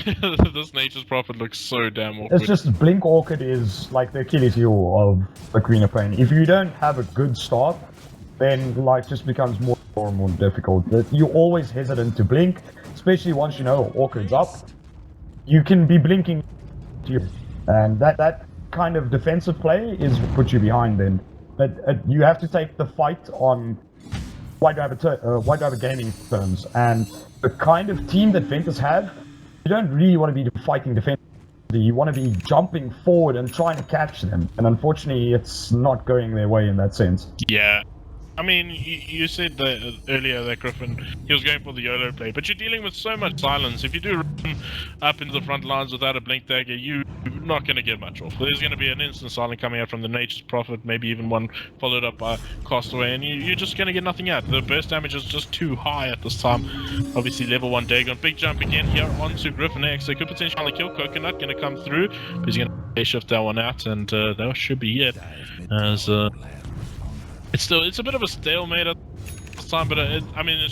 This Nature's Prophet looks so damn awkward. It's just Blink Orchid is like the Achilles heel of the Queen of Pain. If you don't have a good start, then life just becomes more and more difficult. You're always hesitant to blink, especially once you know Orchid's up. You can be blinking to you, and that kind of defensive play is what puts you behind then. But you have to take the fight on White Rabbit Gaming terms, and the kind of team that Ventus have, you don't really want to be fighting defensively. You want to be jumping forward and trying to catch them, and unfortunately it's not going their way in that sense. Yeah. I mean, you said that earlier that Griffin, he was going for the YOLO play, but you're dealing with so much silence. If you do run up into the front lines without a blink dagger, you're not going to get much off. There's going to be an instant silent coming out from the Nature's Prophet, maybe even one followed up by Castaway, and you're just going to get nothing out. The burst damage is just too high at this time. Obviously, level 1 Dagon. Big jump again here onto Griffin X. They could potentially kill Coconut, going to come through, but he's going to shift that one out, and that should be it. As it's a bit of a stalemate at this time, but I mean,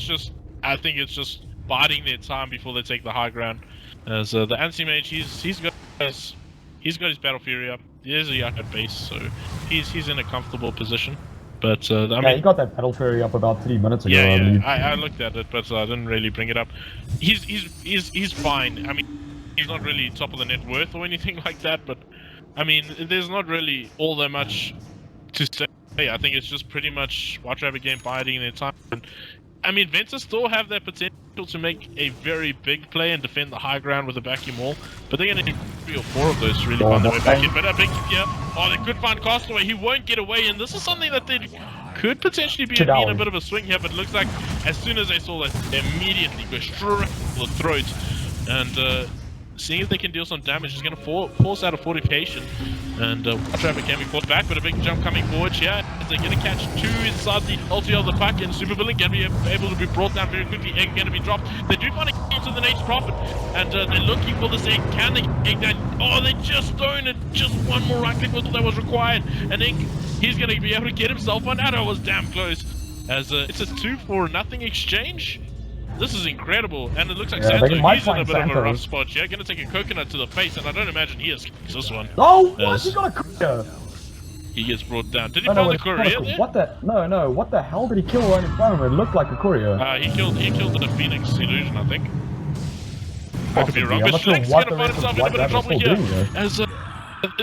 I think it's just biding their time before they take the high ground. As the Anti-Mage, he's got his Battle Fury up. There's a Yak at base, so he's in a comfortable position. But I mean, he got that Battle Fury up about 3 minutes ago. Yeah, I looked at it, but I didn't really bring it up. He's fine. I mean, he's not really top of the net worth or anything like that, but I mean, there's not really all that much to say. I think it's just pretty much White Rabbit game biding their time. And, I mean, Ventus still have that potential to make a very big play and defend the high ground with a vacuum wall, but they're going to need 3 or 4 of those to really find their way back in. But a big here, they could find Castaway. He won't get away, and this is something that they could potentially be in a bit of a swing here, but it looks like as soon as they saw that, they immediately go straight for the throat. And seeing if they can deal some damage is going to force out a fortification, and White Rabbit can be forced back, but a big jump coming forward here. They're going to catch 2 inside the ulti of the pack, and Super Villain can be able to be brought down very quickly. Egg going to be dropped. They do find a kill to the Nature's Prophet, and they're looking for this egg. Can they egg that? Oh, they just don't, and just one more right click was all that was required, and then he's going to be able to get himself on that. It was damn close, as it's a 2-for-0 exchange. This is incredible, and it looks like Santo, he's in a bit of a rough spot here. Gonna take a coconut to the face, and I don't imagine he escapes this one. Oh, what? He got a courier! He gets brought down. Did he find the courier there? What the? No, what the hell did he kill right in front of him? It looked like a courier. He killed the Phoenix illusion, I think. I could be wrong, but Schleck's gonna find himself in a bit of trouble here, as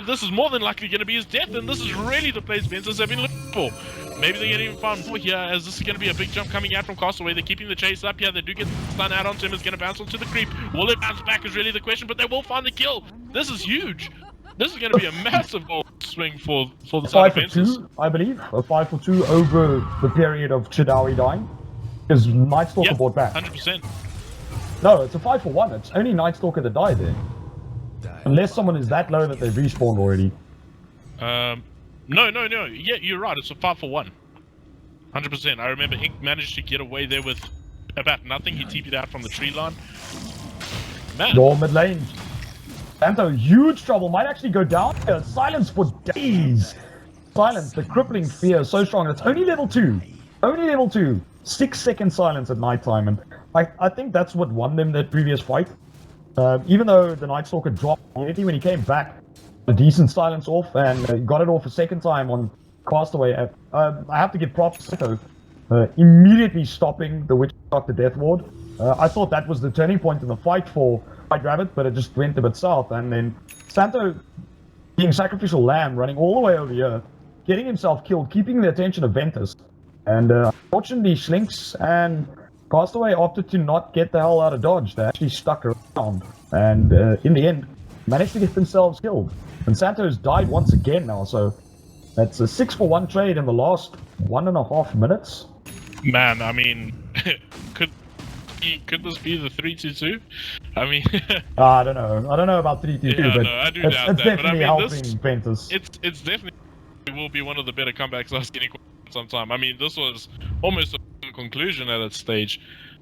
this is more than likely gonna be his death, and this is really the place Ventus have been looking for. Maybe they get even found more here, as this is going to be a big jump coming out from Castaway. They're keeping the chase up here. They do get stun out onto him. It's going to bounce onto the creep. Will it bounce back is really the question, but they will find the kill. This is huge. This is going to be a massive swing for the side of Ventus. 5-for-2, I believe. A 5-for-2 over the period of Chidawi dying. Because Nightstalker brought back. 100%. No, it's a 5-for-1. It's only Nightstalker that died there. Unless someone is that low that they've respawned already. No. Yeah, you're right. It's a 5-for-1. 100%. I remember Ink managed to get away there with about nothing. He TP'd out from the tree line. Man. Door mid lane. Santo, huge trouble. Might actually go down. Silence for days. silence, the crippling fear is so strong. It's only level 2. Only level 2. 6-second silence at nighttime. And I think that's what won them that previous fight. Even though the Night Stalker dropped immediately when he came back, a decent silence off and got it off a second time on Castaway. I have to give props to Santo. Immediately stopping the Witch Doctor Death Ward. I thought that was the turning point in the fight for White Rabbit, but it just went a bit south. And then Santo being Sacrificial Lamb, running all the way over here, getting himself killed, keeping the attention of Ventus. And unfortunately, Schlinks and Castaway opted to not get the hell out of Dodge. They actually stuck around. And in the end, managed to get themselves killed. And Santo's died once again now, so that's a 6-for-1 trade in the last 1.5 minutes. Man, I mean, could this be the 3-2-2? I mean, I don't know. I don't know about 3-2-2, yeah, but no, I do it's, doubt it's that. definitely But I mean, helping Ventus. It's definitely will be one of the better comebacks I've seen in some time. I mean, this was almost a conclusion at that stage.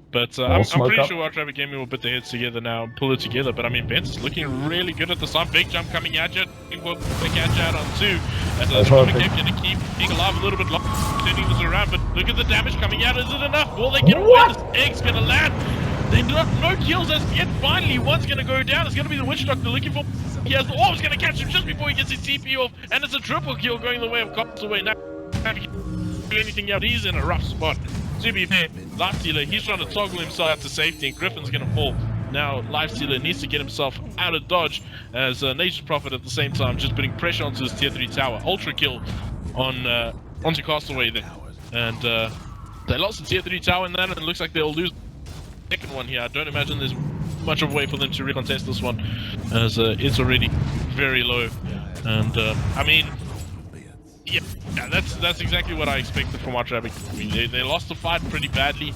But I'm pretty sure Wild Rabbit Gaming will put their heads together now and pull it together. But I mean, Ventus looking really good at the sun. Big jump coming at you. Will catch out on 2. As a going to keep being alive a little bit longer, turning this around. But look at the damage coming out. Is it enough? Will they get away? This egg's going to land. They're no kills as yet. Finally, one's going to go down. It's going to be the Witch Doctor looking for. He has the orb's going to catch him just before he gets his TP off. And it's a triple kill going the way of Castaway. Now, can't do anything out. He's in a rough spot. To be fair, Lifestealer, he's trying to toggle himself out to safety, and Griffin's going to fall. Now, Lifestealer needs to get himself out of dodge, as Nature's Prophet at the same time just putting pressure onto his tier 3 tower. Ultra kill on onto Castaway there. And they lost the tier 3 tower in that, and it looks like they'll lose the second one here. I don't imagine there's much of a way for them to recontest this one, as it's already very low. And, I mean, yeah, that's exactly what I expected from Wild Rabbit. I mean, they lost the fight pretty badly,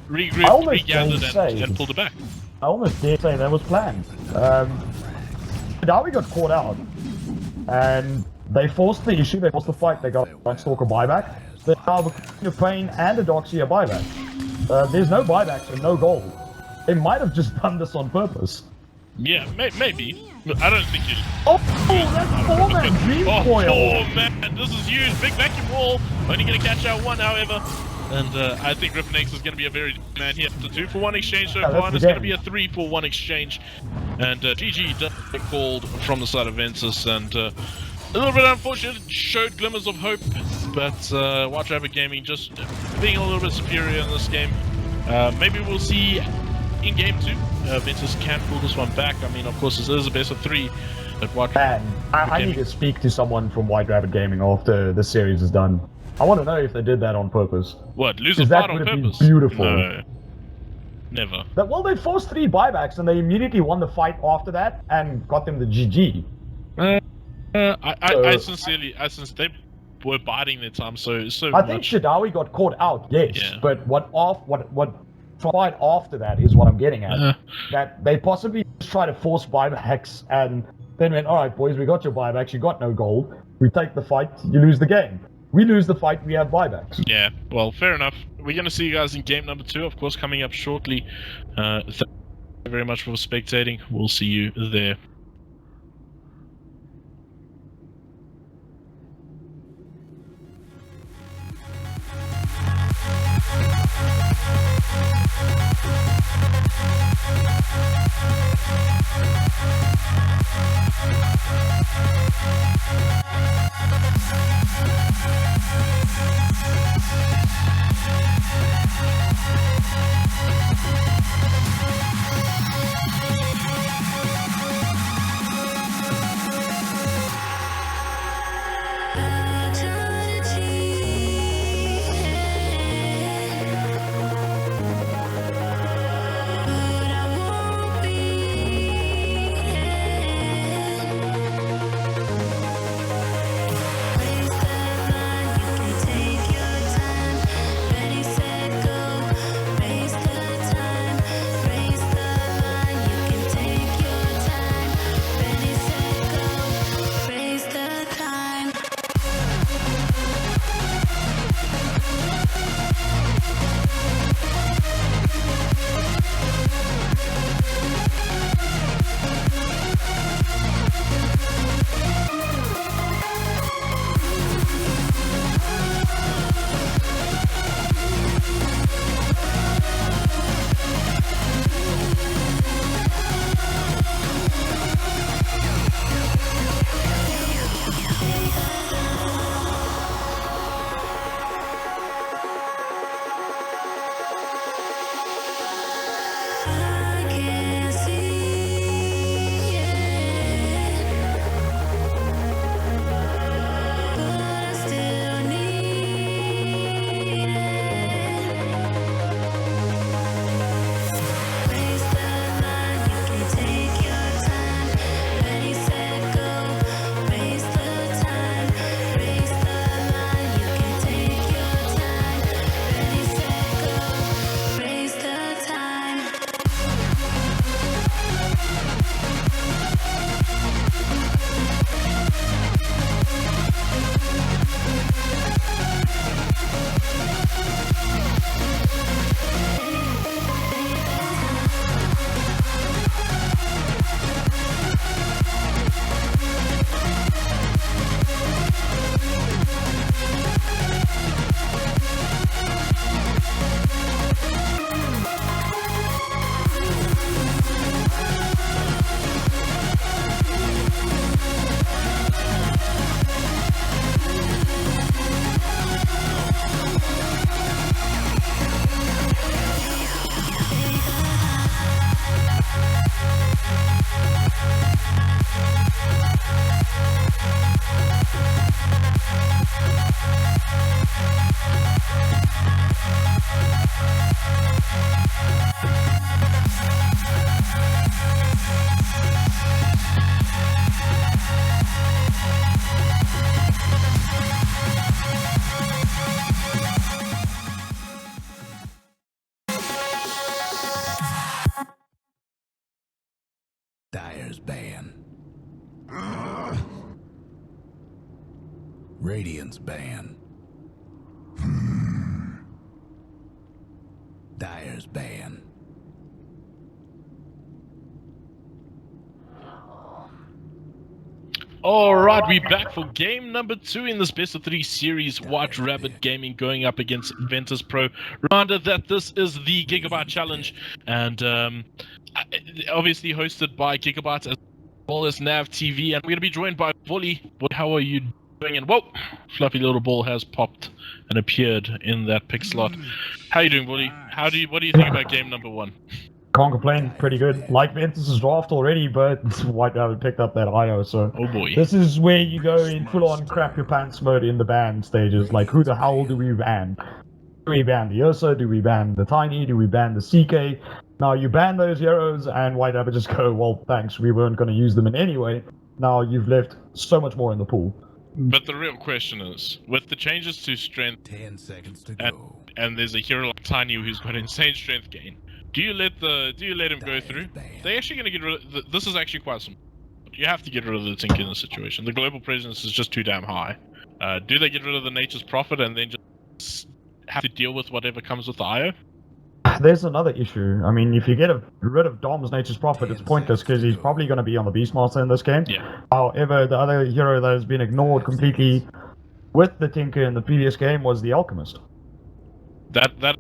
regrouped, regathered, and pulled it back. I almost dare say that was planned. Now we got caught out, and they forced the issue, they forced the fight, they got a Stalker buyback. They're now a Pain and a Doxia buyback. There's no buybacks and no gold. They might have just done this on purpose. Yeah, maybe. I don't think you. Oh, that's 4-man Dream Coil! Oh, man, this is huge. Big vacuum wall. Only going to catch out 1, however. And I think Griffin X is going to be a very man here. It's a 2-for-1 exchange so far, and it's going to be a 3-for-1 exchange. And GG does get called from the side of Ventus, and a little bit unfortunate. It showed glimmers of hope, but Wild Rabbit Gaming just being a little bit superior in this game. Maybe we'll see in game 2. Ventus can pull this one back. I mean, of course, this is a best of 3. But what? I need to speak to someone from White Rabbit Gaming after the series is done. I want to know if they did that on purpose. What? Lose a fight on purpose? Beautiful. No. Never. Well, they forced 3 buybacks and they immediately won the fight after that and got them the GG. I sincerely, since they were biding their time so I think Shadawi got caught out, yes, yeah. But what tried after that is what I'm getting at. That they possibly try to force buybacks and then went, alright boys, we got your buybacks, you got no gold, we take the fight, you lose the game. We lose the fight, we have buybacks. Yeah, well, fair enough. We're going to see you guys in game number 2, of course, coming up shortly. Thank you very much for spectating. We'll see you there. Raise the Dire's ban. Radiant's ban. Dire's ban. Alright, we're back for game number 2 in this best of 3 series. White Rabbit Gaming going up against Ventus Pro. Reminder that this is the Gigabyte Challenge, and obviously hosted by Gigabyte as well as nAvTV, and we're going to be joined by Volley. How are you doing? And whoa, fluffy little ball has popped and appeared in that pick slot. How are you doing, Volley? What do you think about game number 1? Can't complain, pretty good. Like Ventus' draft already, but White Rabbit picked up that IO, so... Oh boy. This is where you go in full-on crap your pants mode in the ban stages. Like, who the hell do we ban? Do we ban the Ursa? Do we ban the Tiny? Do we ban the CK? Now, you ban those heroes, and White Rabbit just go, well, thanks, we weren't going to use them in any way. Now, you've left so much more in the pool. But the real question is, with the changes to strength, 10 seconds to go. and there's a hero like Tiny who's got insane strength gain, do you let him go through? They're actually going to get rid of... This is actually quite simple. You have to get rid of the Tink in the situation. The global presence is just too damn high. Do they get rid of the Nature's Prophet and then just have to deal with whatever comes with the IO? There's another issue. I mean, if you get rid of Dom's Nature's Prophet, it's pointless because he's probably going to be on the Beastmaster in this game. Yeah. However, the other hero that has been ignored completely with the Tinker in the previous game was the Alchemist. That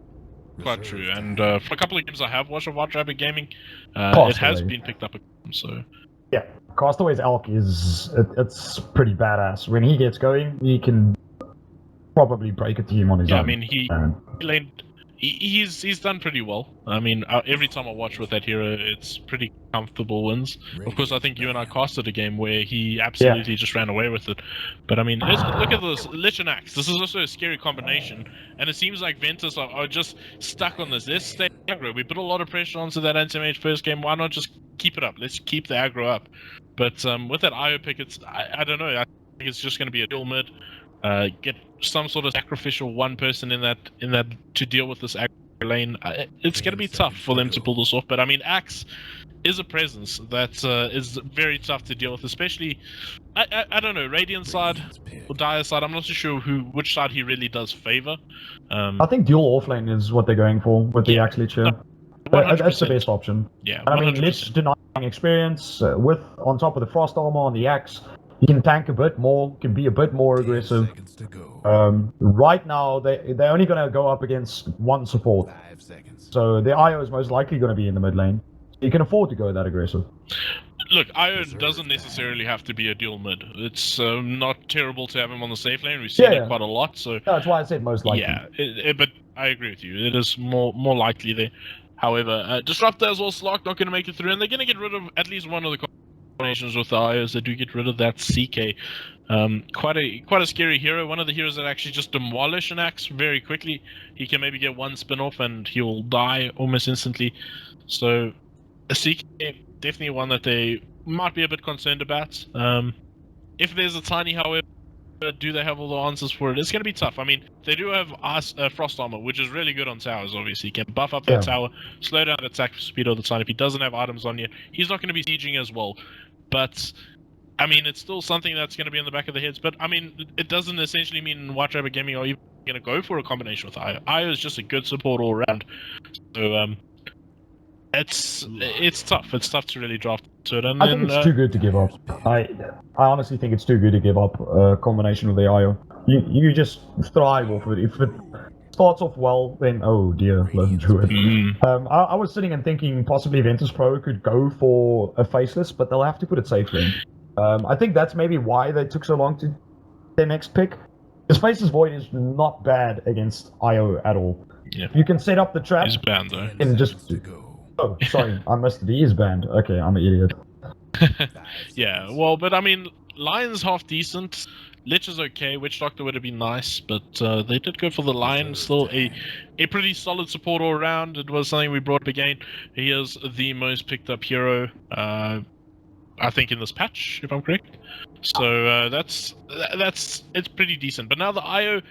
quite true. And for a couple of games I have watched of White Rabbit Gaming, it has been picked up. So yeah, Castaway's Alch it's pretty badass. When he gets going, he can probably break a team on his own. I mean, he's done pretty well. I mean, every time I watch with that hero, it's pretty comfortable wins. Of course, I think you and I casted a game where he absolutely just ran away with it. But I mean, look at this Lich and Axe. This is also a scary combination, and it seems like Ventus are just stuck on this. Let's stay aggro. We put a lot of pressure onto that anti-mage first game. Why not just keep it up? Let's keep the aggro up. But with that IO pick, I don't know. I think it's just going to be a dual mid. Get some sort of sacrificial one person in that to deal with this aggro lane. It's going to be tough for them to pull this off, but I mean, Axe is a presence that is very tough to deal with, especially I don't know, Radiant side or Dire side. I'm not too sure which side he really does favor. I think dual offlane is what they're going for with the Axe Lich here. That's the best option. Yeah, I mean, Lich denying experience with on top of the frost armor on the Axe. He can tank a bit more, can be a bit more aggressive. Right now, they're only going to go up against one support. 5 seconds. So the IO is most likely going to be in the mid lane. You can afford to go that aggressive. Look, IO doesn't necessarily have to be a dual mid. It's not terrible to have him on the safe lane. We've seen it quite a lot. So that's why I said most likely. Yeah, but I agree with you. It is more likely there. However, Disruptor as well, Slark not going to make it through, and they're going to get rid of at least one of the combinations with the IOs. They do get rid of that CK. Quite a scary hero. One of the heroes that actually just demolish an Axe very quickly. He can maybe get one spin off and he'll die almost instantly. So a CK, definitely one that they might be a bit concerned about. If there's a Tiny, however, do they have all the answers for it? It's going to be tough. I mean, they do have Frost Armor, which is really good on towers, obviously. He can buff up that tower, slow down the attack speed all the time. If he doesn't have items on you, he's not going to be sieging as well. But, I mean, it's still something that's going to be in the back of the heads. But, I mean, it doesn't essentially mean White Rabbit Gaming are even going to go for a combination with IO. IO is just a good support all around. So, it's tough. It's tough to really draft to it. And I think it's too good to give up. I honestly think it's too good to give up a combination with the IO. You just thrive off it. If it starts off well, then oh dear, learn through it. I was sitting and thinking possibly Ventus Pro could go for a faceless, but they'll have to put it safely. I think that's maybe why they took so long to their next pick. Because Faceless Void is not bad against IO at all. Yeah. You can set up the trap. He's banned though. And just... Oh, sorry, I missed it. He is banned. Okay, I'm an idiot. Yeah, well, but I mean, Lion's half decent. Lich is okay. Witch Doctor would have been nice, but they did go for the Lion. Still a pretty solid support all around. It was something we brought up again. He is the most picked up hero, I think, in this patch, if I'm correct. So it's pretty decent. But now the IO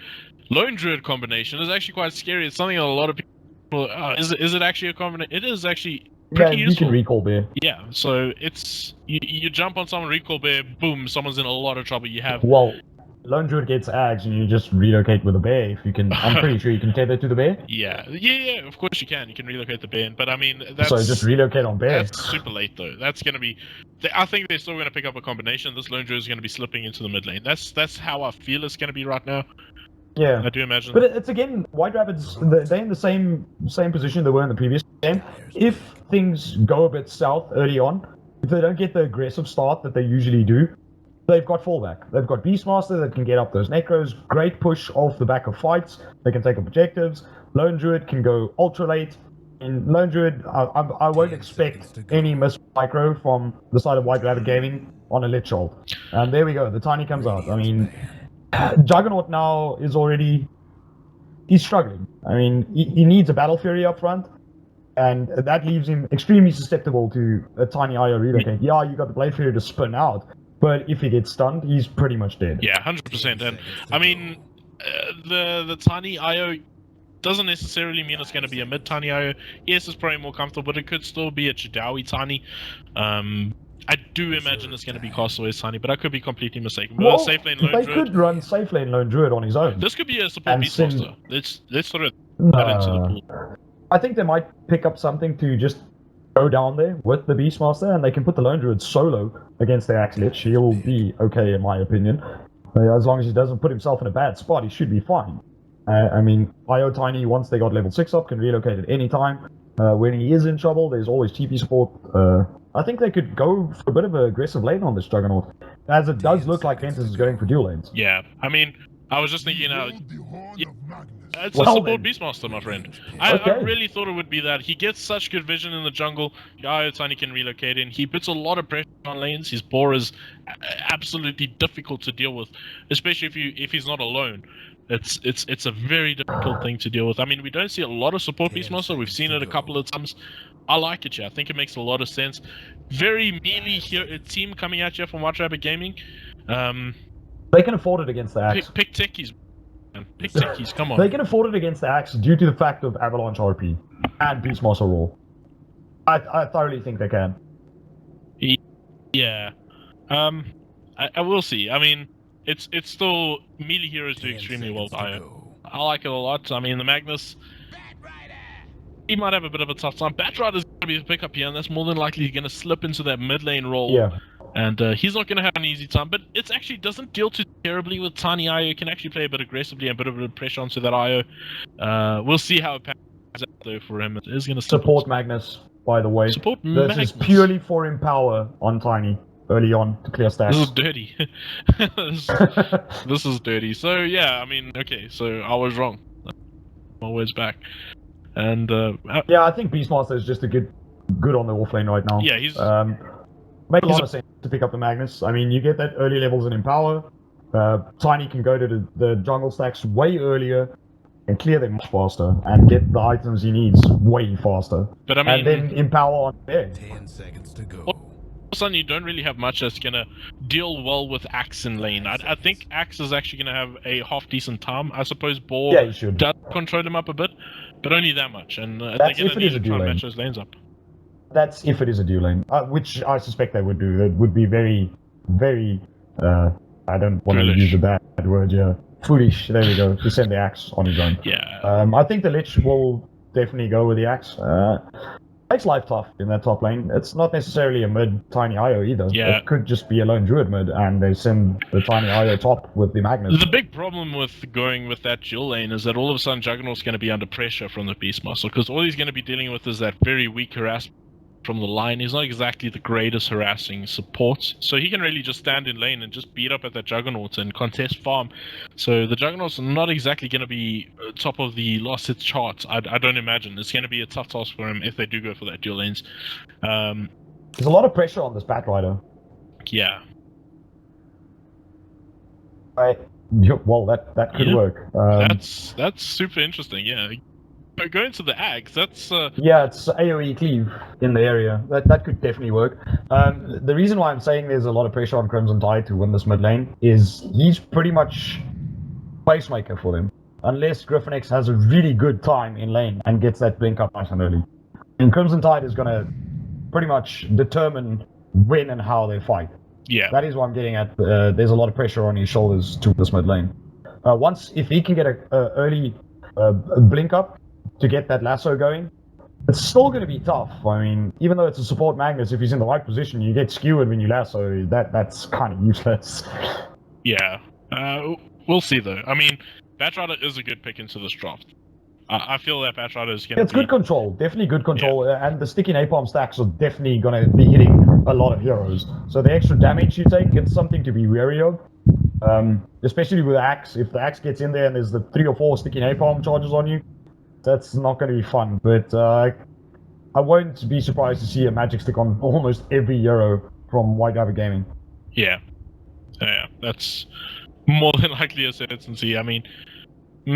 Lone Druid combination is actually quite scary. It's something that a lot of people is it actually a combination? It is actually pretty you useful. can recall bear. Yeah, so it's you jump on someone, recall bear, boom, someone's in a lot of trouble. You have Well, Lone Druid gets ags and you just relocate with a bear if you can. I'm pretty sure you can tether to the bear. yeah, of course you can. You can relocate the bear, but I mean that's So just relocate on bear. that's super late though. That's gonna be. I think they're still gonna pick up a combination. This Lone Druid is gonna be slipping into the mid lane. That's how I feel it's gonna be right now. Yeah. I do imagine. But it's again, White Rabbits, they're in the same position they were in the previous game. If things go a bit south early on, if they don't get the aggressive start that they usually do, they've got fallback. They've got Beastmaster that can get up those necros, great push off the back of fights, they can take objectives. Lone Druid can go ultra late. In Lone Druid, I won't expect any miss micro from the side of White Rabbit Gaming on a Lich ult. And there we go, the Tiny comes out. I mean, Juggernaut now is already... he's struggling. I mean, he needs a Battle Fury up front, and that leaves him extremely susceptible to a Tiny IO relocate. Yeah, you got the Blade Fury to spin out, but if he gets stunned, he's pretty much dead. Yeah, 100%. And I mean, the Tiny IO doesn't necessarily mean it's going to be a mid Tiny IO. Yes, it's probably more comfortable, but it could still be a Chidawi Tiny. I do imagine it's going to be Castaway's Tiny, but I could be completely mistaken. But safe lane Lone they Druid, could run safe lane Lone Druid on his own. this could be a support and Beastmaster. Let's throw that into the pool. I think they might pick up something to just go down there with the Beastmaster, and they can put the Lone Druid solo against the Axe Lich. He'll be okay, in my opinion. As long as he doesn't put himself in a bad spot, he should be fine. I mean, IO Tiny, once they got level 6 up, can relocate at any time. When he is in trouble, there's always TP support. I think they could go for a bit of an aggressive lane on this Juggernaut, as it does look like Ventus is going for dual lanes. Yeah, I mean, I was just thinking, it's Well a support then. Beastmaster, my friend. Okay. I really thought it would be that. He gets such good vision in the jungle. Yaya Tiny can relocate in. He puts a lot of pressure on lanes. His boar is absolutely difficult to deal with, especially if he's not alone. It's a very difficult thing to deal with. I mean, we don't see a lot of support Beastmaster. We've seen it a couple of times. I like it, yeah. I think it makes a lot of sense. Very melee here team coming at you from White Rabbit Gaming. They can afford it against the Axe. Pick techies, man. Pick techies, come on. They can afford it against the Axe due to the fact of Avalanche RP and Beastmaster Raw. I thoroughly think they can. Yeah. I will see. I mean, it's still melee heroes do extremely well with IO. I like it a lot. I mean, the Magnus, he might have a bit of a tough time. Batrider's going to be a pickup here, and that's more than likely going to slip into that mid lane role. Yeah. And he's not going to have an easy time, but it actually doesn't deal too terribly with Tiny IO. It can actually play a bit aggressively and a bit of pressure onto that IO. We'll see how it pans out though for him. It is going to Support Magnus, by the way. Support This Magnus. is purely for Empower on Tiny early on to clear stacks. This is dirty. this is dirty. So yeah, I mean, okay, so I was wrong. My words back. And yeah, I think Beastmaster is just a good on the offlane right now. yeah, he's makes a lot of sense to pick up the Magnus. I mean, you get that early levels in Empower. Tiny can go to the jungle stacks way earlier and clear them much faster and get the items he needs way faster. But I mean, and then Empower on there. 10 seconds to go. all of a sudden you don't really have much that's gonna deal well with Axe in lane. I think Axe is actually gonna have a half decent time. I suppose Boar Yeah, he should. does control him up a bit, but only that much. And they're That's gonna if it need is to a try dual and lane. match those lanes up. That's if it is a dual lane, which I suspect they would do. That would be very, very, I don't want to Foolish. use a bad word, yeah. Foolish, there we go, to send the Axe on his own. Yeah. I think the Lich will definitely go with the Axe. Makes life tough in that top lane. It's not necessarily a mid Tiny IO either. Yeah. It could just be a lone Druid mid, and they send the Tiny IO top with the Magnus. The big problem with going with that dual lane is that all of a sudden Juggernaut's going to be under pressure from the Beastmaster, because all he's going to be dealing with is that very weak harassment from the line. He's not exactly the greatest harassing support, so he can really just stand in lane and just beat up at that Juggernaut and contest farm. So the Juggernaut's not exactly going to be top of the last hit charts. I don't imagine. It's going to be a tough task for him if they do go for that dual lanes. There's a lot of pressure on this Batrider. Yeah. Well, that could Yeah. work. That's super interesting. Yeah, but going to the Ags, that's Yeah, it's AoE cleave in the area. That could definitely work. The reason why I'm saying there's a lot of pressure on Crimson Tide to win this mid lane is he's pretty much placemaker for them. Unless Griffin X has a really good time in lane and gets that blink up nice and early. And Crimson Tide is going to pretty much determine when and how they fight. yeah. That is what I'm getting at. There's a lot of pressure on his shoulders to this mid lane. If he can get a early blink up to get that lasso going, it's still going to be tough. I mean, even though it's a support Magnus, if he's in the right position, you get skewered when you lasso. That's kind of useless. Yeah, we'll see though. I mean, Batrider is a good pick into this draft. I feel that Batrider is going to It's good control, definitely good control, and the sticky napalm stacks are definitely going to be hitting a lot of heroes. So the extra damage you take, it's something to be wary of. Especially with Axe, if the Axe gets in there and there's the 3 or 4 sticky napalm charges on you, that's not going to be fun. But I won't be surprised to see a magic stick on almost every hero from White Rabbit Gaming. Yeah, that's more than likely a certainty. I mean,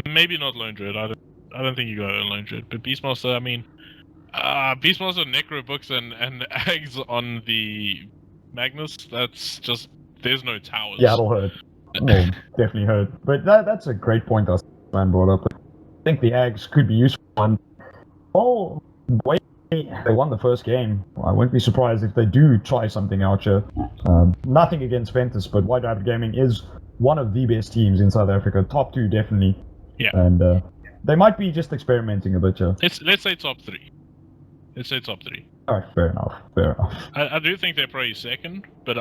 maybe not Lone Druid. I don't think you go Lone Druid, but Beastmaster. I mean, Beastmaster, Necro Books, and Eggs on the Magnus. That's just there's no towers. Yeah, it'll hurt. Well, definitely hurt. But that's a great point that man brought up. I think the Ags could be useful. And wait, they won the first game. I won't be surprised if they do try something out here. Nothing against Ventus, but White Rabbit Gaming is one of the best teams in South Africa. Top 2, definitely. Yeah. And they might be just experimenting a bit here. Let's say top 3. Let's say top 3. Alright, fair enough. Fair enough. I do think they're probably second, but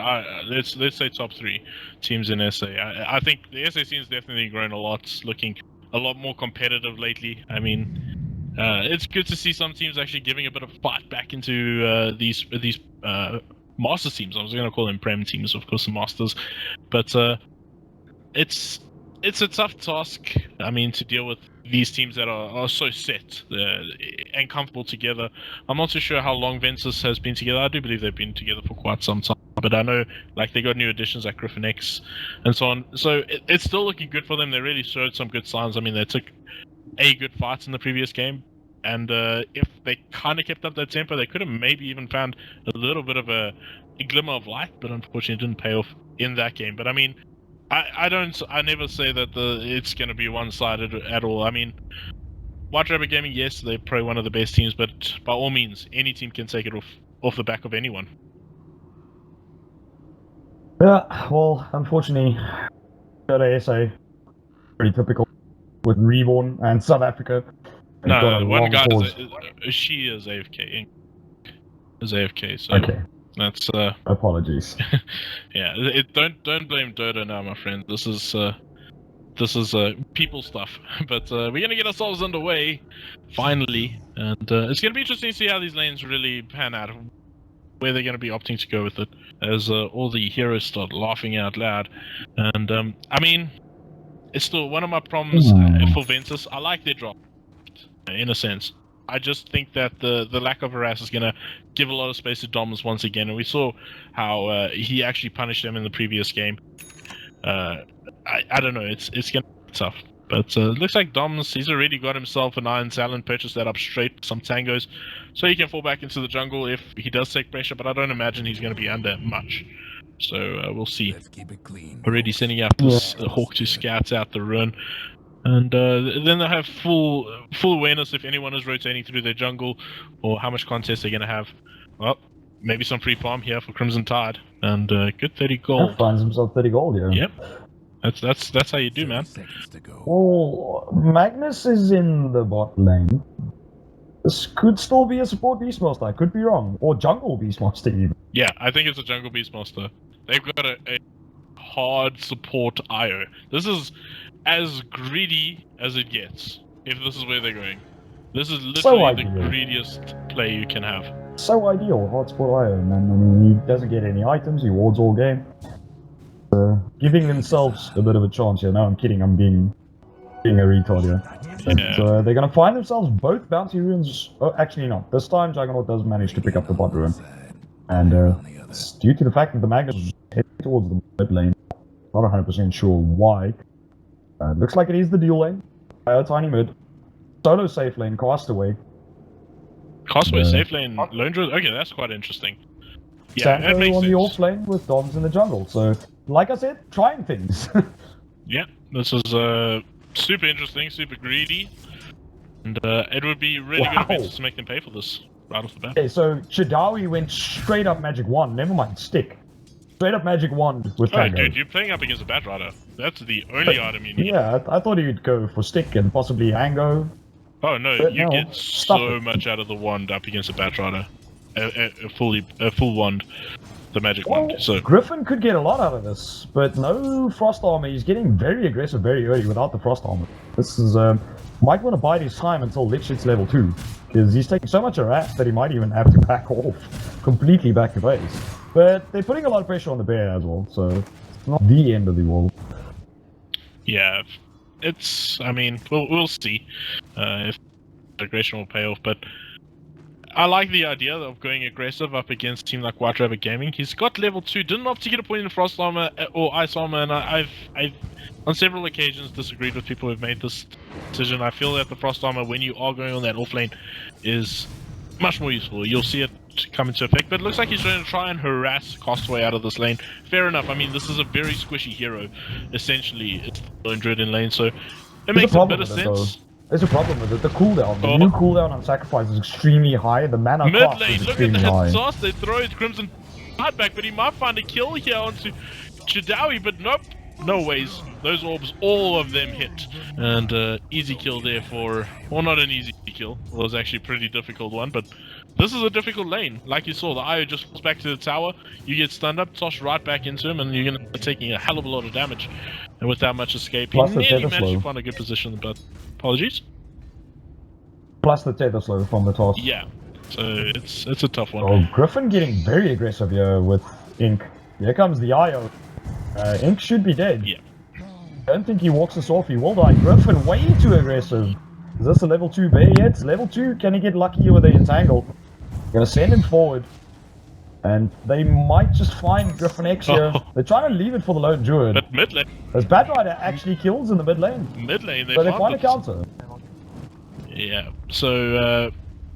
let's say top 3 teams in SA. I think the SA scene's definitely grown a lot, looking a lot more competitive lately. I mean, it's good to see some teams actually giving a bit of fight back into these Masters teams. I was going to call them Prem teams, of course, the Masters, but it's a tough task. I mean, to deal with these teams that are so set and comfortable together. I'm not too sure how long Ventus has been together. I do believe they've been together for quite some time, but I know like they got new additions like Griffin X and so on. So it's still looking good for them. They really showed some good signs. I mean, they took a good fight in the previous game, and if they kind of kept up that tempo, they could have maybe even found a little bit of a glimmer of light, but unfortunately it didn't pay off in that game. But I mean, I never say that it's going to be one-sided at all. I mean, White Rabbit Gaming, yes, they're probably one of the best teams, but by all means, any team can take it off the back of anyone. Yeah, well, unfortunately, Dota SA, pretty typical with Reborn and South Africa. No, one guy she is AFK. Is AFK, so okay. That's apologies. Yeah, don't blame Dota now, my friend. This is people stuff. But we're gonna get ourselves underway finally, and it's gonna be interesting to see how these lanes really pan out, where they're gonna be opting to go with it, as all the heroes start laughing out loud. And I mean, it's still one of my problems for Ventus. I like their drop, in a sense. I just think that the lack of harass is going to give a lot of space to Doms once again, and we saw how he actually punished them in the previous game. I don't know, it's going to be tough. But it looks like Doms, he's already got himself an Iron Talon, purchased that up straight, some tangos, so he can fall back into the jungle if he does take pressure, but I don't imagine he's going to be under much. So we'll see. Let's keep it clean. Already sending out this Hawk to scout out the run. And then they have full awareness if anyone is rotating through their jungle, or how much contest they're going to have. Well, maybe some free farm here for Crimson Tide, and good 30 gold. Finds himself 30 gold, yeah. Yep, that's how you do, man. Seconds to go. Well, Magnus is in the bot lane. This could still be a support Beastmaster, I could be wrong. Or jungle Beastmaster even. Yeah, I think it's a jungle Beastmaster. They've got a hard support IO. This is as greedy as it gets, if this is where they're going. This is literally the greediest play you can have. So ideal, hard support IO, man. I mean, he doesn't get any items, he wards all game. Giving themselves a bit of a chance here. No, I'm kidding, I'm being a retard here. Yeah. They're gonna find themselves both bounty runes. Oh, actually not. This time Juggernaut does manage to pick up the bot rune. And it's due to the fact that the Magnus was heading towards the mid lane. Not 100% sure why. Looks like it is the dual lane. Tiny mid. Solo safe lane, Castaway. Castaway, safe lane, lone druid. Okay, that's quite interesting. Yeah, Santo it makes on sense. the off lane with Doms in the jungle. So, like I said, trying things. Yeah, this is super interesting, super greedy. And it would be really good of Ventus to make them pay for this right off the bat. Okay, so Chidawi went straight up Magic Wand. Never mind, Stick. Straight up Magic Wand with Oh, Tango. dude, you're playing up against a Bat Rider. That's the only item you need. Yeah, I thought he'd go for Stick and possibly Ango. Oh no, But you no, get stop so it. much out of the wand up against a Bat Rider. A full wand. The magic Well, wand. So Griffin could get a lot out of this, but no Frost Armor. He's getting very aggressive very early without the Frost Armor. This is, might want to bide his time until Lich hits level 2, because he's taking so much harass that he might even have to back off. Completely back to base. But they're putting a lot of pressure on the bear as well, so it's not the end of the world. yeah, it's. I mean, we'll see if aggression will pay off, but. I like the idea of going aggressive up against a team like White Rabbit Gaming. He's got level 2, didn't opt to get a point in Frost Armor or Ice Armor, and I've on several occasions disagreed with people who've made this decision. I feel that the Frost Armor, when you are going on that off lane, is much more useful. You'll see it come into effect, but it looks like he's going to try and harass Castaway out of this lane. Fair enough. I mean, this is a very squishy hero. Essentially, it's the lone druid in lane, so it makes a bit of sense. There's a problem with it. The cooldown. The new cooldown on Sacrifice is extremely high. The mana Mid cost lane, is look at extremely that high. sauce. They throw his Crimson Tide back, but he might find a kill here onto Chidawi, but nope. No ways. Those orbs, all of them hit. And easy kill there for... Well, not an easy kill. It was actually a pretty difficult one, but this is a difficult lane. Like you saw, the IO just falls back to the tower. You get stunned up, toss right back into him, and you're going to be taking a hell of a lot of damage. And with that much escape, he Plus the nearly tether managed to slow. find a good position, but... Apologies? Plus the tether slow from the toss. Yeah. So it's a tough one. Oh, Griffin getting very aggressive here with Ink. Here comes the IO. Ink should be dead. Yeah. Don't think he walks this off. He will die. Griffin way too aggressive. Is this a level 2 bear yet? Level 2. Can he get lucky here with the entangle? Gonna send him forward. And they might just find Griffin X here. They're trying to leave it for the lone druid. But mid lane, As Bad Rider actually kills in the mid lane. they So they found find a it. counter. Yeah, so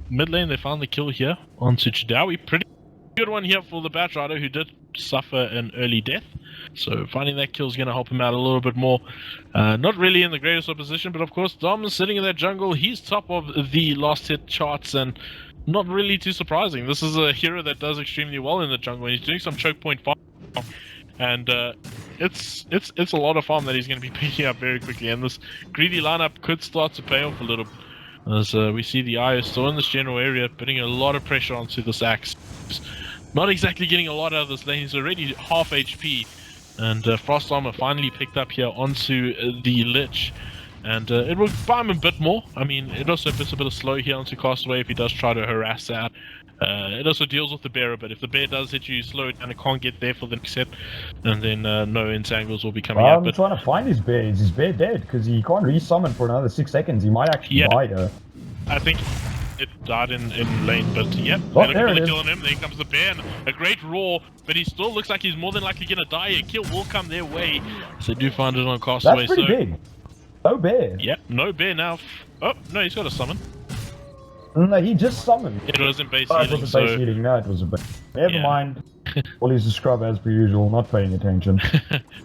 mid lane they found the kill here onto Chidawi. Pretty good one here for the Bat Rider, who did suffer an early death. So finding that kill is going to help him out a little bit more. Not really in the greatest opposition, but of course Dom is sitting in that jungle. He's top of the last hit charts, and not really too surprising. This is a hero that does extremely well in the jungle, and he's doing some choke point farm. And it's a lot of farm that he's going to be picking up very quickly, and this greedy lineup could start to pay off a little bit. As we see the IO still in this general area, putting a lot of pressure onto this axe. Not exactly getting a lot out of this lane. He's already half HP, and Frost Armor finally picked up here onto the Lich, and it will buy him a bit more. I mean, it also puts a bit of slow here onto Castaway if he does try to harass that. It also deals with the bear a bit. If the bear does hit you, slow it and it can't get there for the next hit, and then no entangles will be coming out. I'm But trying to find his bear. Is his bear dead? Because he can't resummon for another 6 seconds. He might actually die here. I think it died in lane, but yep, Oh, they're there looking it for is. killing him. There comes the bear, and a great roar, but he still looks like he's more than likely gonna die. A kill will come their way, so they do find it on Castaway. That's pretty big. No bear. Yep, no bear now. Oh, no, he's got a summon. No, he just summoned. It wasn't base Oh, it healing, wasn't base so... healing. No, it was a base. Never Yeah. mind. Well, he's a scrub as per usual, not paying attention.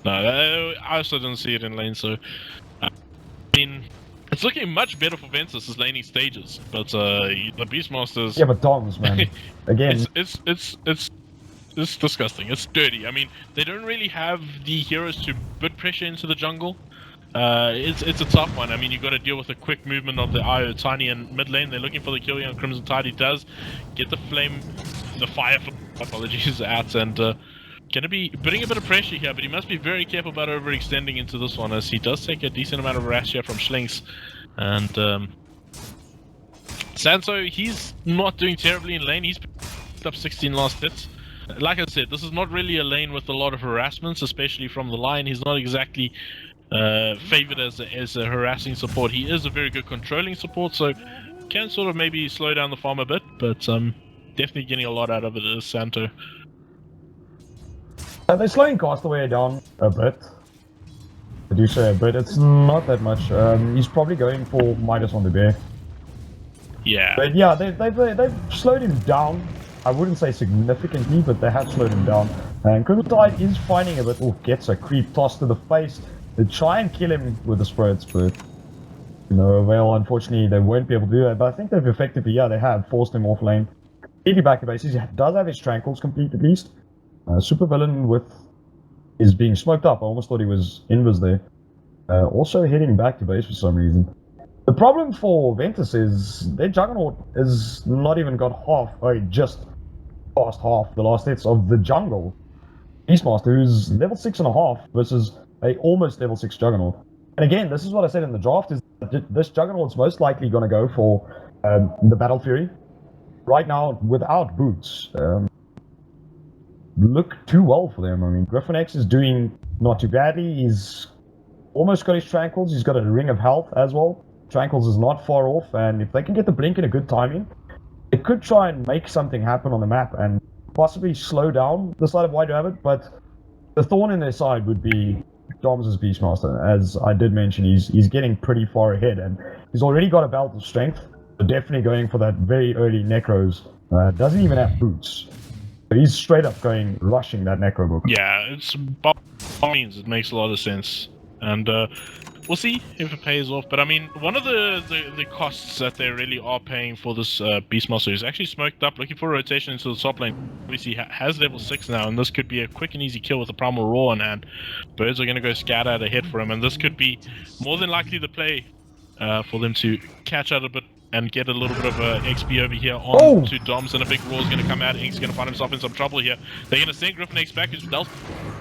No, I also didn't see it in lane, so... I mean, it's looking much better for Ventus' laning stages, but the Beastmasters... Yeah, but Doms, man. Again, It's disgusting. It's dirty. I mean, they don't really have the heroes to put pressure into the jungle. It's a tough one. I mean, you got to deal with the quick movement of the IO Tiny and mid lane. They're looking for the kill here on Crimson Tide. He does get the fire, apologies, out, and gonna be putting a bit of pressure here. But he must be very careful about overextending into this one, as he does take a decent amount of harass here from Schlinks. And Sanso, he's not doing terribly in lane. He's picked up 16 last hits. Like I said, this is not really a lane with a lot of harassments, especially from the line. He's not exactly favored as a harassing support. He is a very good controlling support, so can sort of maybe slow down the farm a bit, but definitely getting a lot out of it is Santo. they're slowing Castaway down a bit. I do say, but it's not that much. He's probably going for Midas on the bear. Yeah. But yeah, they've slowed him down. I wouldn't say significantly, but they have slowed him down. And Crimson Tide is finding a bit. Oh, gets a creep toss to the face. They try and kill him with the spreads, but well, unfortunately, they won't be able to do that. But I think they've effectively, yeah, they have forced him off lane. Completely back to base. He does have his Tranquils complete at least. Super Villain is being smoked up. I almost thought he was invis there. Also heading back to base for some reason. The problem for Ventus is their Juggernaut has not even got just past half the last hits of the jungle. Beastmaster, who's level 6.5 versus a almost level 6 Juggernaut. And again, this is what I said in the draft, is that this Juggernaut's most likely going to go for the Battle Fury. Right now, without boots, look too well for them. I mean, Griffin X is doing not too badly. He's almost got his Tranquils. He's got a Ring of Health as well. Tranquils is not far off, and if they can get the blink in a good timing, it could try and make something happen on the map and possibly slow down the side of White Rabbit. But the thorn in their side would be Dom's Beastmaster. As I did mention, he's getting pretty far ahead, and he's already got a belt of strength. So definitely going for that very early Necros. Doesn't even have boots. So he's straight up rushing that Necro book. Yeah, it's by all means, it makes a lot of sense. And we'll see if it pays off. But I mean, one of the costs that they really are paying for this Beastmaster is actually smoked up, looking for a rotation into the top lane. Obviously, has level 6 now, and this could be a quick and easy kill with a Primal Roar in hand. Birds are going to go scatter at a hit for him, and this could be more than likely the play for them to catch out a bit and get a little bit of XP over here on to Doms, and a big Roar is going to come out. Ink's going to find himself in some trouble here. They're going to send Griffin X back, who's dealt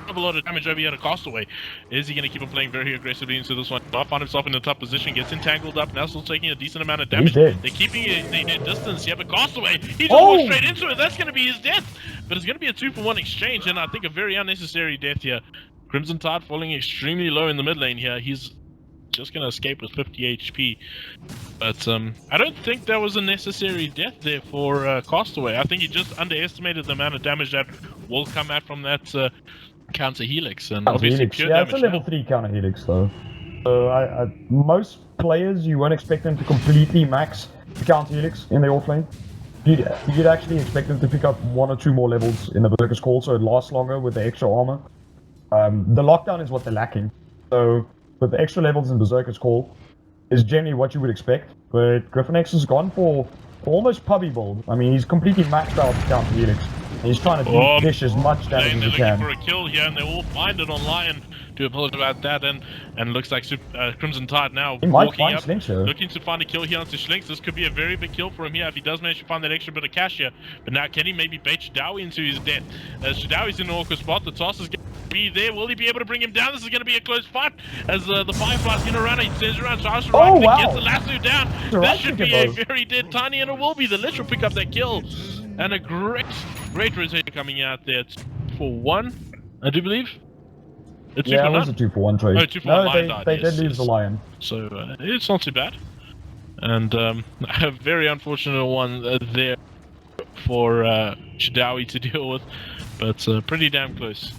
a lot of damage over here to Castaway. Is he going to keep on playing very aggressively into this one? Might find himself in a tough position, gets entangled up, now still taking a decent amount of damage. They're keeping their distance here, but Castaway, he just walked straight into it. That's going to be his death. But it's going to be a 2-for-1 exchange, and I think a very unnecessary death here. Crimson Tide falling extremely low in the mid lane here. He's just going to escape with 50 HP. But I don't think that was a necessary death there for Castaway. I think he just underestimated the amount of damage that will come out from that counter helix, and obviously pure damage. It's a level 3 counter helix though. So most players, you won't expect them to completely max the counter helix in the offlane. You'd actually expect them to pick up 1 or 2 more levels in the Berserker's Call, so it lasts longer with the extra armor. The lockdown is what they're lacking. So with the extra levels in Berserker's Call is generally what you would expect. But Griffin X has gone for almost pubby build. I mean, he's completely maxed out the counter helix. He's trying to dish as much damage as he can. They're looking for a kill here, and they will find it on Lion. Do apologize about that, and looks like Crimson Tide now walking up, looking to find a kill here onto Schlinks. This could be a very big kill for him here if he does manage to find that extra bit of cash here. But now, can he maybe bait Shadawi into his death? As Shadawi's in an awkward spot, the toss is going to be there. Will he be able to bring him down? This is going to be a close fight as the Firefly's going to run. He turns around, tries to right click, gets the lasso down. That should be a very dead Tiny, and it will be. The Lich will pick up that kill. And a great rotation coming out there. 2-for-1, I do believe. Yeah, it was a 2-for-1 trade. Oh, 2-for-1 Lion died. They did lose the Lion. So it's not too bad. And a very unfortunate one there for Shadawi to deal with, but pretty damn close.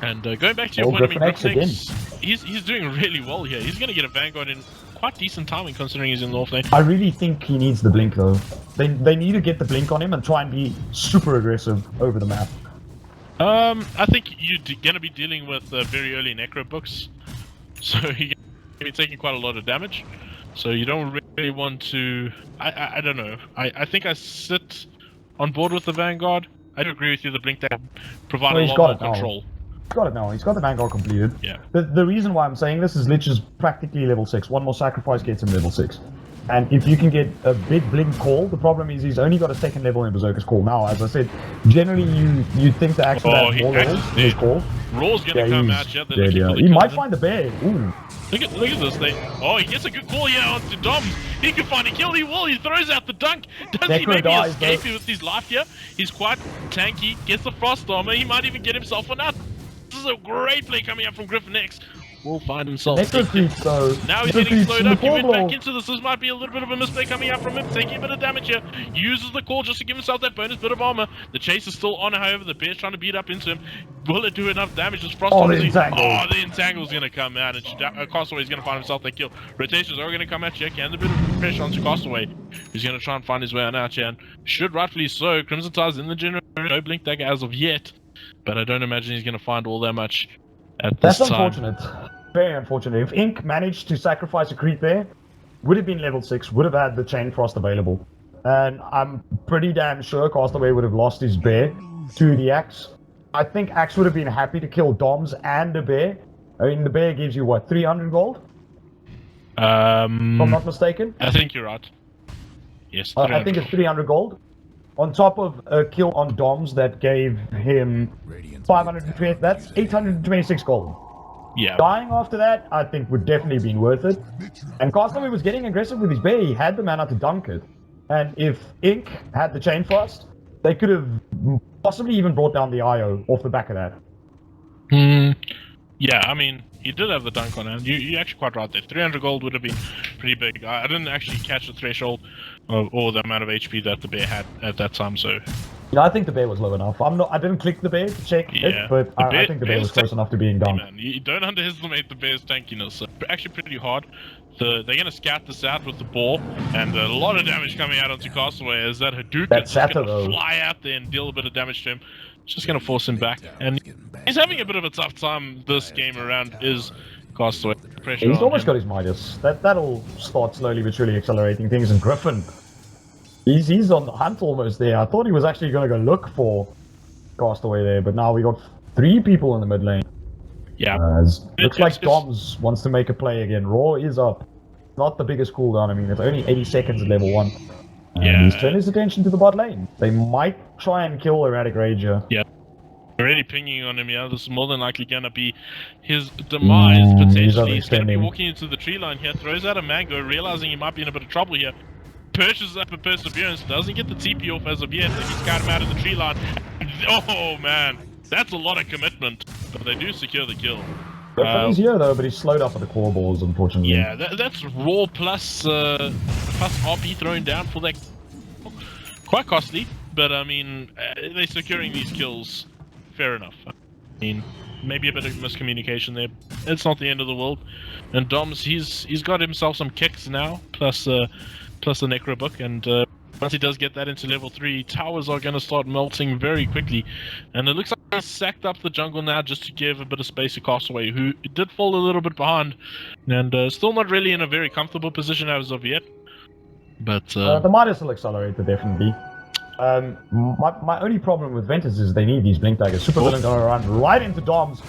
And going back to your point, I mean, Griffin X, he's doing really well here. He's going to get a Vanguard in quite decent timing considering he's in the off lane. I really think he needs the blink though. They need to get the blink on him and try and be super aggressive over the map. I think you're going to be dealing with very early Necro books, so you're going to be taking quite a lot of damage. So you don't really want to... I don't know. I think I sit on board with the Vanguard. I do agree with you, the blink that provide a lot more control. He's got it now. He's got the Vanguard completed. Yeah. The reason why I'm saying this is Lich is practically level 6. One more sacrifice gets him level 6. And if you can get a big blink call, the problem is he's only got a 2nd level in Berserker's Call now. As I said, generally you think to actually have more levels in his call. Roar's gonna come out here. Dead, yeah. He might find the bear. Ooh. Look at this thing. Oh, he gets a good call here onto Dom. He can find a kill. He will. He throws out the dunk. Does he maybe escape with his life here? He's quite tanky. Gets the frost armor. He might even get himself one out. This is a great play coming out from Griffin X. will find himself. Necro creeps though. Now he's Necro getting creeps slowed in the up. He went portal. back into this. This might be a little bit of a mistake coming out from him. Taking a bit of damage here. Uses the call just to give himself that bonus bit of armor. The chase is still on, however. The bear's trying to beat up into him. Will it do enough damage? As Frost The entangle. Oh, the entangle's going to come out. And Castaway's going to find himself that kill. Rotations are going to come at you. And a bit of pressure onto Castaway. He's going to try and find his way on out here. And should rightfully so. Crimson Tide's in the generator. No Blink Dagger as of yet. But I don't imagine he's going to find all that much at this That's time. unfortunate. Very unfortunate. If Ink managed to sacrifice a creep there, would have been level 6, would have had the Chain Frost available. And I'm pretty damn sure Castaway would have lost his bear to the Axe. I think Axe would have been happy to kill Doms and the bear. I mean, the bear gives you what, 300 gold? If I'm not mistaken. I think you're right. Yes, I think it's 300 gold. On top of a kill on Doms that gave him 520, that's 826 gold. yeah. Dying after that, I think would definitely been worth it. And Castaway was getting aggressive with his bear. He had the mana to dunk it. And if Ink had the Chain Frost, they could have possibly even brought down the IO off the back of that. Yeah, I mean, he did have the dunk on him. You're actually quite right there. 300 gold would have been pretty big. I didn't actually catch the threshold or the amount of HP that the bear had at that time, so... Yeah, I think the bear was low enough. I didn't click the bear to check it, but I think the bear was close enough to being dunked. Man, you don't underestimate the bear's tankiness. So actually pretty hard. They're going to scout this out with the ball, and a lot of damage coming out onto Castaway as that Hadouken is going to fly out there and deal a bit of damage to him. It's just going to force him back, and he's having a bit of a tough time this game around. Is Castaway pressure? He's on almost him. got his Midas. That'll start slowly but surely accelerating things. And Griffin, he's on the hunt almost there. I thought he was actually going to go look for Castaway there, but now we got 3 people in the mid lane. Yeah. Looks like Doms wants to make a play again. Raw is up. Not the biggest cooldown. I mean, it's only 80 seconds at level 1. And he's turned his attention to the bot lane. They might try and kill Erratic Rage here. Yeah. Already pinging on him, yeah. This is more than likely gonna be his demise, potentially. He's gonna be walking into the tree line here, throws out a mango, realizing he might be in a bit of trouble here. Purchases up a Perseverance, doesn't get the TP off as of yet, and he's got him out of the tree line. Oh man, that's a lot of commitment, but they do secure the kill. He's here though, but he's slowed up with the core balls, unfortunately. Yeah, that's raw plus RP thrown down for that. Quite costly, but I mean, they're securing these kills. Fair enough. I mean, maybe a bit of miscommunication there. It's not the end of the world. And Doms, he's got himself some kicks now, plus the Necro book, and once he does get that into level 3, towers are going to start melting very quickly. And it looks like he's sacked up the jungle now just to give a bit of space to Castaway, who did fall a little bit behind, and still not really in a very comfortable position as of yet. But the Midas will accelerate it, definitely. My only problem with Ventus is they need these Blink Daggers. Super Villain gonna run right into Doms.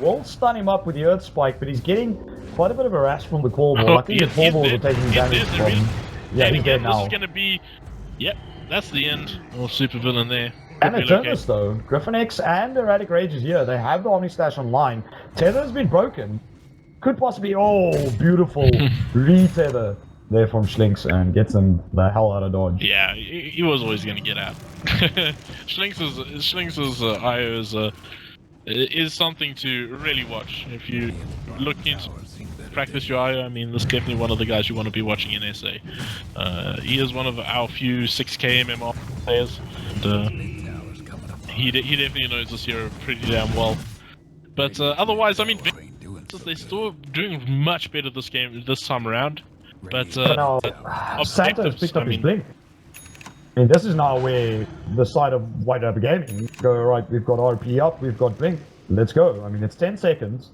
Will stun him up with the Earth Spike, but he's getting quite a bit of a rash from the Core Ball. I think the Core Balls are taking damage from... Yeah, he's dead now. This is gonna be... Yep, that's the end of Super Villain there. And Eternus though. Griffin X and Erratic Rage is here. They have the Omni Stash online. Tether's been broken. Could possibly... Oh, beautiful re-tether there from Schlinks and gets him the hell out of dodge. Yeah, he was always going to get out. Schlinks' IO is something to really watch. If you look into practice your IO, I mean, this is definitely one of the guys you want to be watching in SA. He is one of our few 6k MMR players. And, he definitely knows this hero pretty damn well. But otherwise, I mean, they're still doing much better this time around. But now, Santa's picked up his Blink. I mean, this is now where the side of White Rabbit Gaming go, right, we've got RP up, we've got Blink, let's go. I mean, it's 10 seconds,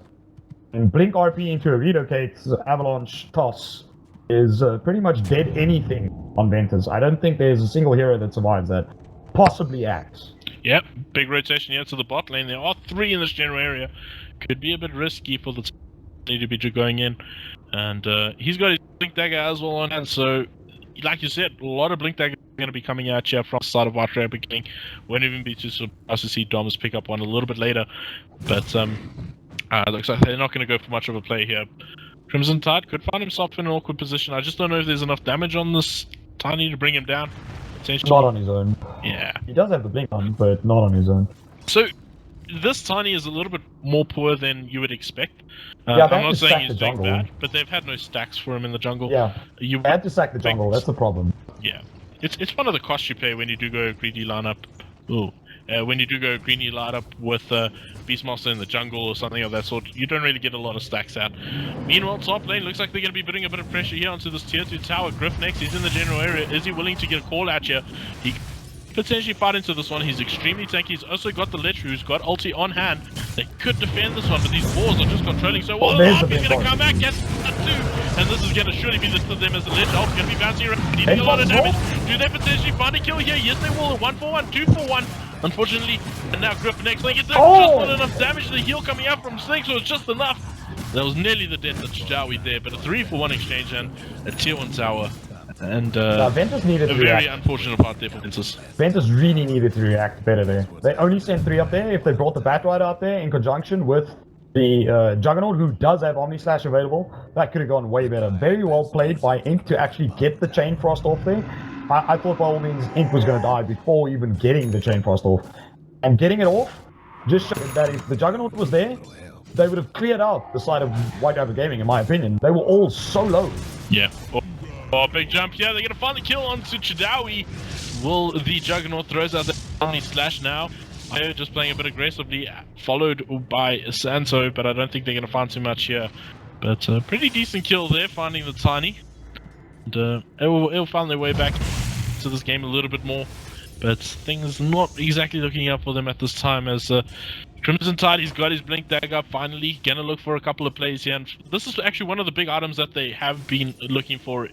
and Blink RP into a relocate Avalanche toss is pretty much dead anything on Ventus. I don't think there's a single hero that survives that. Possibly Axe. Yep, big rotation here to the bot lane. There are 3 in this general area. Could be a bit risky for the need to be going in. And he's got his Blink Dagger as well on hand, so like you said, a lot of Blink Dagger are going to be coming out here from the side of White Rabbit Gaming. Won't even be too surprised to see Doms pick up one a little bit later. But looks like they're not going to go for much of a play here. Crimson Tide could find himself in an awkward position. I just don't know if there's enough damage on this Tiny to bring him down. Not on his own. Yeah. He does have the Blink on, but not on his own. So, this Tiny is a little bit more poor than you would expect. Yeah, they I'm had not to saying sack he's the doing jungle. bad, but they've had no stacks for him in the jungle. Yeah, You they had to sack the jungle. That's the problem. Yeah, it's one of the costs you pay when you do go greedy lineup. Ooh, when you do go greedy lineup with Beastmaster in the jungle or something of that sort, you don't really get a lot of stacks out. Meanwhile, top lane looks like they're going to be putting a bit of pressure here onto this tier 2 tower. Griff next, he's in the general area. Is he willing to get a call out here? He potentially fight into this one. He's extremely tanky. He's also got the Lich, who's got ulti on hand. They could defend this one, but these walls are just controlling so well. there's the He's big going to boss. come back, yes, two. And this is going to surely be listed them as the Lich. Ult's going to be bouncing around, dealing a lot of damage. Do they potentially find a kill here? Yes, they will. 1 for 1, 2 for 1. Unfortunately, and now Griff next lane gets just not enough damage. The heal coming out from Snake, so it's just enough. That was nearly the death of Chijawi there, but a 3 for 1 exchange and a tier 1 tower. And Ventus needed a to very react. unfortunate part there for Ventus. Ventus really needed to react better there. They only sent 3 up there. If they brought the Batrider up there in conjunction with the Juggernaut, who does have Omni Slash available, that could have gone way better. Very well played by Ink to actually get the Chain Frost off there. I thought by all means Ink was going to die before even getting the Chain Frost off. And getting it off just showed that if the Juggernaut was there, they would have cleared out the side of White Rabbit Gaming, in my opinion. They were all so low. Yeah. Oh, big jump. Yeah, they're going to finally kill onto Chidawi. Will the Juggernaut throws out the Omni Slash now. They're just playing a bit aggressively, followed by Santo, but I don't think they're going to find too much here. But pretty decent kill there, finding the Tiny. And it'll find their way back to this game a little bit more. But things not exactly looking up for them at this time, as Crimson Tide, he's got his Blink Dagger finally. Gonna look for a couple of plays here. And this is actually one of the big items that they have been looking for,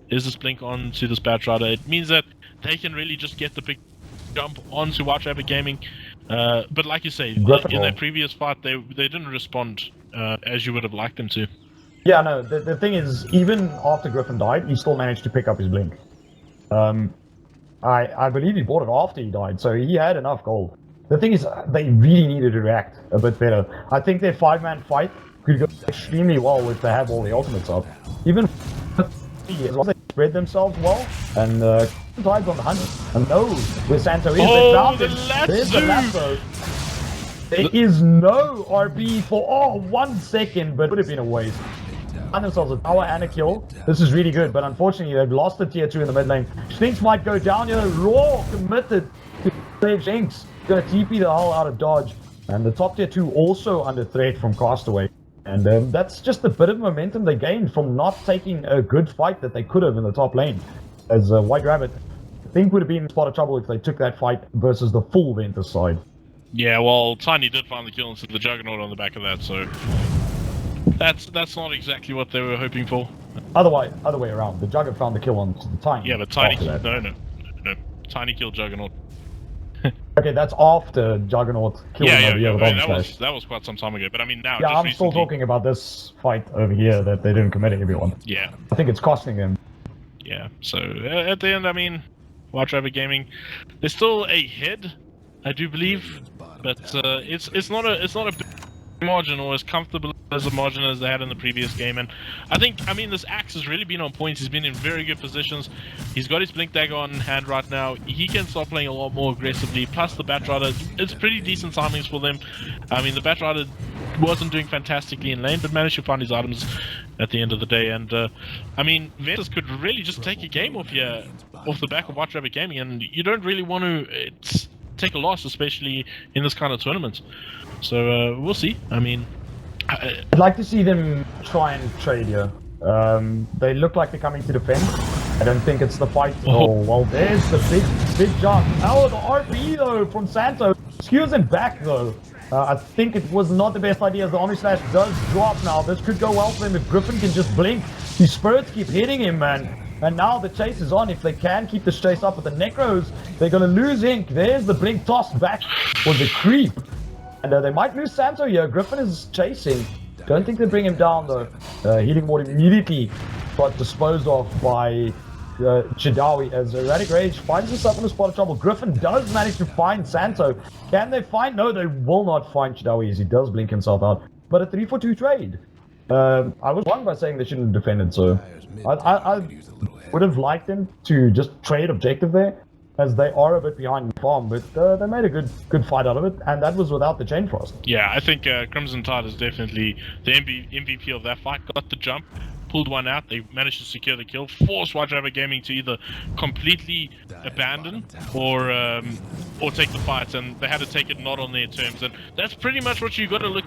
is this Blink onto this Batrider. It means that they can really just get the big jump onto White Rabbit Gaming. But like you say, in their previous fight, they didn't respond as you would have liked them to. Yeah, no, the thing is, even after Griffin died, he still managed to pick up his Blink. I believe he bought it after he died, so he had enough gold. The thing is, they really needed to react a bit better. I think their 5-man fight could go extremely well if they have all the ultimates up. Even as long as they spread themselves well, and Tide's on the hunt, and knows where Santo is. They found him. There's the lasso. There is no RP for 1 second, but it would have been a waste. Find themselves a tower and a kill. This is really good, but unfortunately they've lost the tier 2 in the mid lane. Shinx might go down here. Raw committed to save Shinx. Gonna TP the hell out of dodge. And the top tier 2 also under threat from Castaway. And that's just a bit of momentum they gained from not taking a good fight that they could have in the top lane. As White Rabbit, I think, would have been in a spot of trouble if they took that fight versus the full Ventus side. Yeah, well, Tiny did find the kill into the Juggernaut on the back of that, so that's not exactly what they were hoping for. Other way around. The Jugger found the kill on the Tiny. Yeah, but Tiny no. Tiny killed Juggernaut. Okay, that's after Juggernaut killed him over here with Omni Slash. That was quite some time ago, but I mean now. Yeah, just I'm recently, still talking about this fight over here that they didn't commit everyone. Yeah. I think it's costing them. Yeah. So at the end, I mean, White Rabbit Gaming, they're still ahead, I do believe, but it's not a big margin or as comfortable as a margin as they had in the previous game. And I mean, this Axe has really been on point. He's been in very good positions. He's got his Blink Dagger on hand right now. He can start playing a lot more aggressively. Plus the Batrider, it's pretty decent timings for them. I mean, the Batrider wasn't doing fantastically in lane, but managed to find his items at the end of the day. And I mean, Ventus could really just take a game off here, off the back of White Rabbit Gaming, and you don't really want to take a loss, especially in this kind of tournament. So we'll see. I mean, I'd like to see them try and trade here. They look like they're coming to defend. I don't think it's the fight. Oh, well, there's the big jump. Oh, the RP though from Santo. Skews him back though. I think it was not the best idea as the Omni Slash does drop now. This could go well for him if Griffin can just blink. His spirits keep hitting him, man. And now the chase is on. If they can keep this chase up with the Necros, they're going to lose Ink. There's the blink tossed back for the creep. And they might lose Santo here. Griffin is chasing. Don't think they bring him down though. Healing Ward immediately got disposed of by Chidawi as Erratic Rage finds himself in a spot of trouble. Griffin does manage to find Santo. Can they find? No, they will not find Chidawi as he does blink himself out. But a 3-for-2 trade. I was wrong by saying they shouldn't have defended, so I would have liked them to just trade objective there. as they are a bit behind the farm, but they made a good fight out of it, and that was without the Chain Frost. Yeah, I think Crimson Tide is definitely the MVP of that fight. Got the jump, pulled one out. They managed to secure the kill, forced White Rabbit Gaming to either completely abandon or take the fight, and they had to take it not on their terms. And that's pretty much what you got to look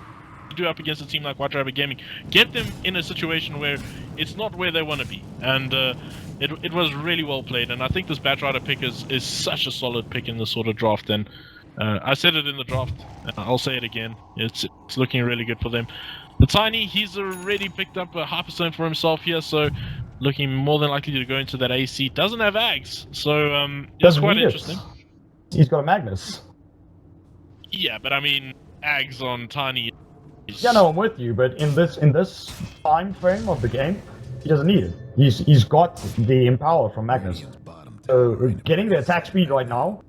to do up against a team like White Rabbit Gaming. Get them in a situation where it's not where they want to be, and it was really well played. And I think this Batrider pick is such a solid pick in this sort of draft. And I said it in the draft, and I'll say it again. It's looking really good for them. The Tiny, he's already picked up a Hyperstone for himself here, so looking more than likely to go into that AC. Doesn't have Ags, so that's quite interesting. He's got a Magnus. Yeah, but I mean, Ags on Tiny. Yeah, no, I'm with you, but in this time frame of the game, he doesn't need it. He's got the Empower from Magnus. So getting the attack speed right now,